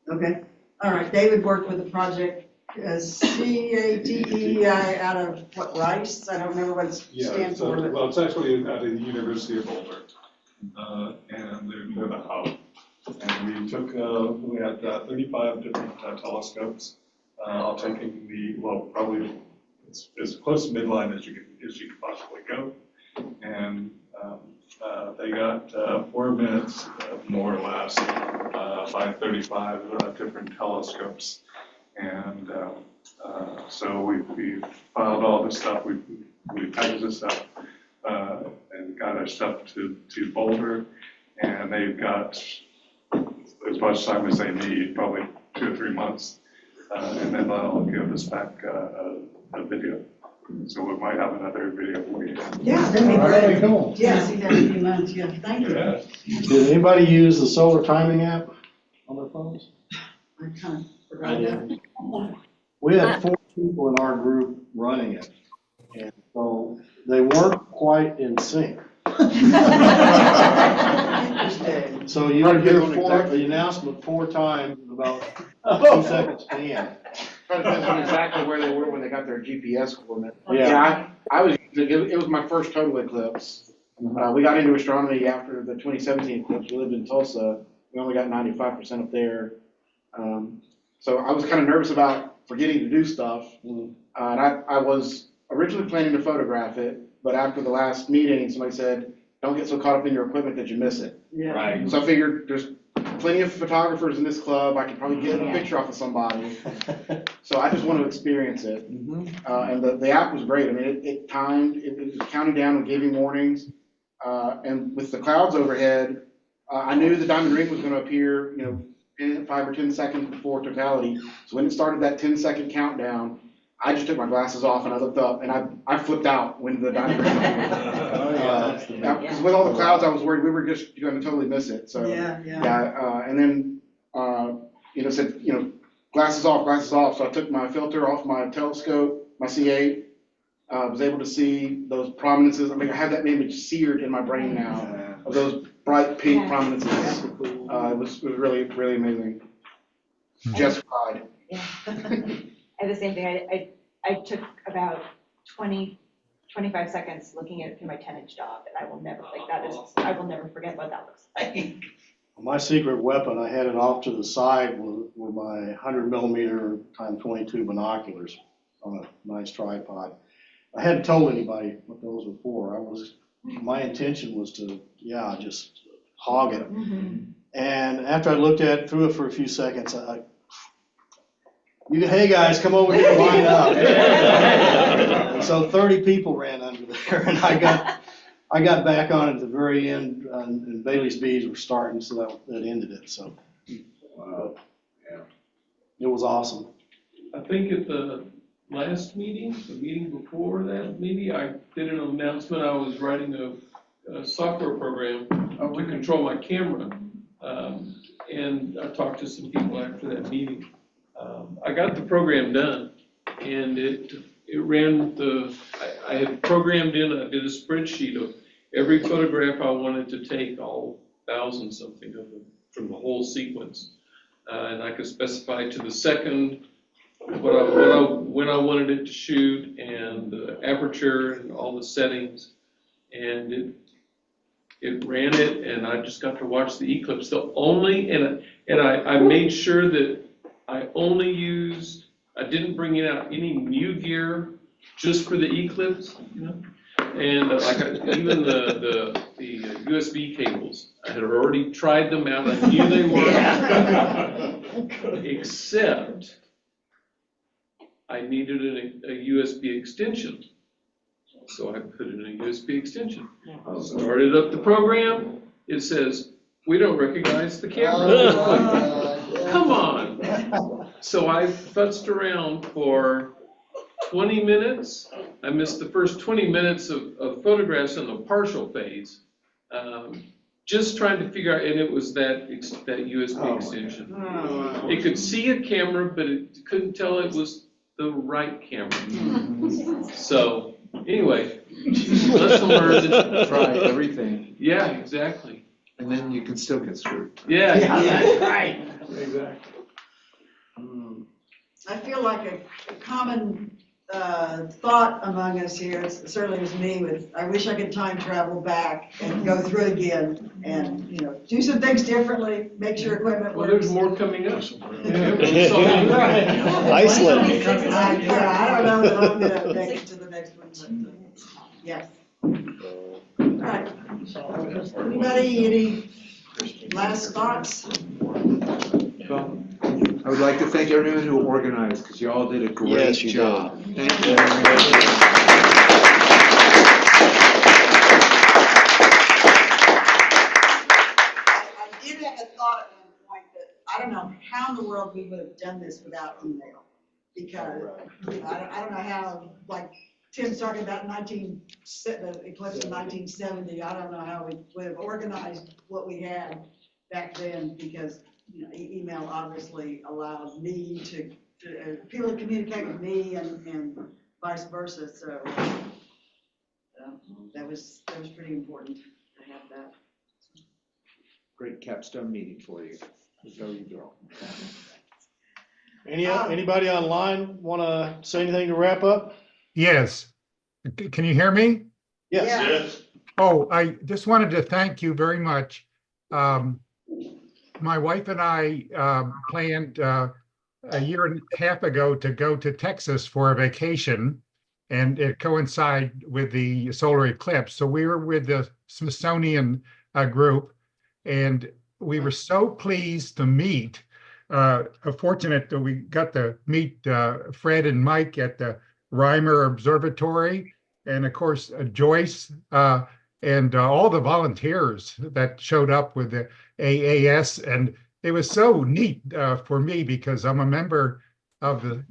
Okay. All right. David worked with the project CATEI out of what, Rice? I don't remember what it stands for. But... Well, it's actually at the University of Boulder. And they're the hub. And we took, we had 35 different telescopes, all taking probably as close to midline as you can possibly go. And they got 4 minutes, more or less, 535 different telescopes. And so we filed all this stuff, we packaged this up and got our stuff to Boulder. And they've got as much time as they need, probably 2 or 3 months. And then they'll give us back a video. So we might have another video for you. Yeah, that'd be Alright, great. cool. Yeah, see that in a few months, yeah, thank you. Yeah. Did anybody use the solar timing app on their phones? I kind of forgot that. We had 4 people in our group running it, and so they weren't quite in sync. So you would hear the announcement 4 times in about 2 seconds to the end. Trying to pinpoint exactly where they were when they got their GPS coordinate. Yeah. I was, it was my first total eclipse. We got into astronomy after the 2017 eclipse. We lived in Tulsa. We only got 95% up there. So I was kind of nervous about forgetting to do stuff. And I was originally planning to photograph it, but after the last meeting, somebody said, don't get so caught up in your equipment that you miss it. Yeah. Right. So I figured there's plenty of photographers in this club. I could probably get a picture off of somebody. So I just want to experience it. And the app was great. I mean, it timed, it was counting down and giving warnings. And with the clouds overhead, I knew the diamond ring was going to appear, 5 or 10 seconds before totality. So when it started that 10-second countdown, I just took my glasses off and I looked up and I flipped out when the diamond ring appeared. Because with all the clouds, I was worried we were just going to totally miss it. So and then said glasses off, glasses off. So I took my filter off my telescope, my C8. Was able to see those prominences. I mean, I have that image seared in my brain now of those bright pink prominences. It was really, really amazing. Just cried. Yeah. I had the same thing. I took about 25 seconds looking at it through my 10-inch job, and I will never forget what that looks like. My secret weapon, I had it off to the side were my 100 millimeter x 22 binoculars on a nice tripod. I hadn't told anybody what those were for. My intention was to, just hog it. And after I looked at it, threw it for a few seconds, hey guys, come over here and line up. And so 30 people ran under there, and I got back on at the very end, and Bailey's beads were starting, so that ended it. So, it was awesome. I think at the last meeting, the meeting before that, maybe I did an announcement. I was writing a software program to control my camera, and I talked to some people after that meeting. I got the program done, and it ran I had programmed in, I did a spreadsheet of every photograph I wanted to take, all 1,000 something of them from the whole sequence. And I could specify to the second when I wanted it to shoot, and the aperture and all the settings. And it ran it, and I just got to watch the eclipse. I made sure that I didn't bring out any new gear just for the eclipse, And even the USB cables, I had already tried them out. I knew they worked, except I needed a USB extension. So I put in a USB extension. Started up the program. It says, we don't recognize the camera. Come on. So I futzed around for 20 minutes. I missed the first 20 minutes of photographs in the partial phase, just trying to figure out, and it was that USB extension. It could see a camera, but it couldn't tell it was the right camera. So anyway, lesson learned. Try everything. Yeah, exactly. And then you can still get screwed. Yeah, that's right. Exactly. I feel like a common thought among us here, it certainly was me, I wish I could time travel back and go through it again and, do some things differently, make sure equipment Well, works. there's more coming up. Iceland. I don't know that I'm gonna make it to the next one, but, yes. All right. Anybody, any last thoughts? I would like to thank everyone who organized, because you all did a great Yes, you job. did. Thank you. I did have a thought at one point that I don't know how in the world we would have done this without email. Because I don't know how, like Tim's talking about the eclipse of 1970, I don't know how we would have organized what we had back then, because email obviously allowed me to people to communicate with me and vice versa. So that was pretty important to have that. Great capstone meeting for you. Go you girl. Anybody online want to say anything to wrap up? Yes. Can you hear me? Yes. Yes. Oh, I just wanted to thank you very much. My wife and I planned a year and a half ago to go to Texas for a vacation, and it coincided with the solar eclipse. So we were with the Smithsonian group, and we were so pleased to meet. Fortunate that we got to meet Fred and Mike at the Reimer Observatory, and of course Joyce and all the volunteers that showed up with the AAS. And it was so neat for me because I'm a member of the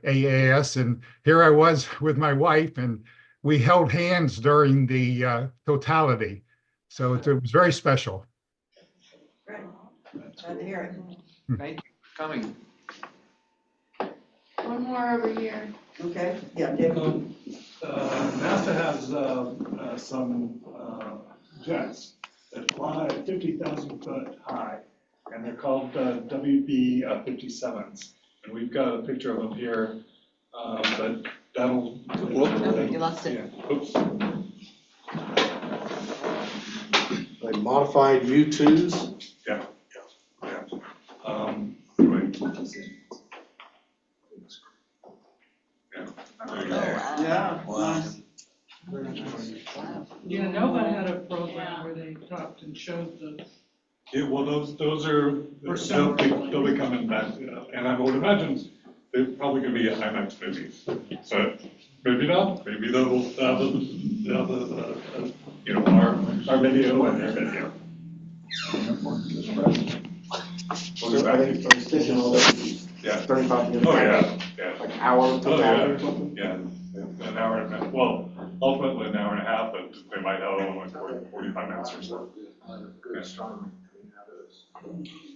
AAS, and here I was with my wife, and we held hands during the totality. So it was very special. Great. Glad to hear it. Thank you for coming. One more over here. Okay, yeah, David. NASA has some jets that fly 50,000 foot high, and they're called WB 57s. And we've got a picture of them here, but that'll. You lost it. Yeah. Oops. Like modified U2s? Yeah. Right. Yeah. Nice. Yeah, Nova had a program where they talked and showed the. Yeah, well, those are, they'll be coming back, and I would imagine they're probably gonna be IMAX movies. So maybe not, maybe they'll have our video and their video. We'll get back to it. Sticking all that, Yeah. 35 minutes. Oh, yeah. Like an hour to Oh, hour yeah. or something? Yeah, an hour and a half, well, ultimately an hour and a half, but they might have only 45 minutes or so.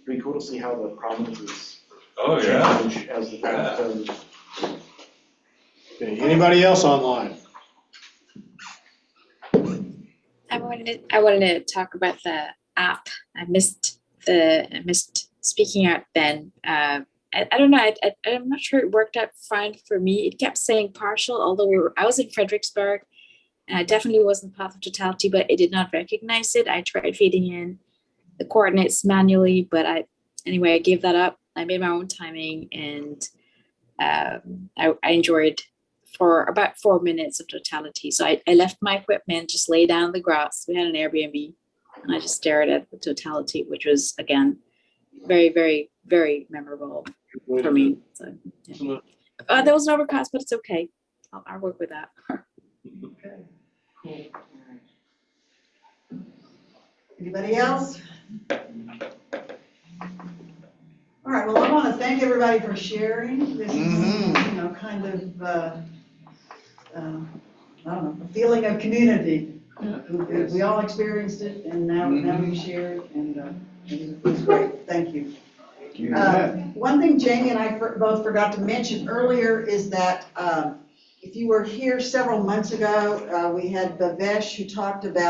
Pretty cool to see how the provinces Oh, yeah. change as the fact goes. Okay, anybody else online? I wanted to talk about the app. I missed speaking out then. I don't know. I'm not sure it worked out fine for me. It kept saying partial, although I was in Fredericksburg, and I definitely wasn't path of totality, but it did not recognize it. I tried feeding in the coordinates manually, but I gave that up. I made my own timing, and I enjoyed for about 4 minutes of totality. So I left my equipment, just lay down on the grass. We had an Airbnb, and I just stared at the totality, which was, again, very, very, very memorable for me. So, yeah. There was an overcast, but it's okay. I'll work with that. Okay, cool. Anybody else? All right, well, I want to thank everybody for sharing. This is, kind of, I don't know, a feeling of community. We all experienced it, and now we share it, and it was great. Thank you. One thing Jamie and I both forgot to mention earlier is that if you were here several months ago, we had Bhavesh who talked about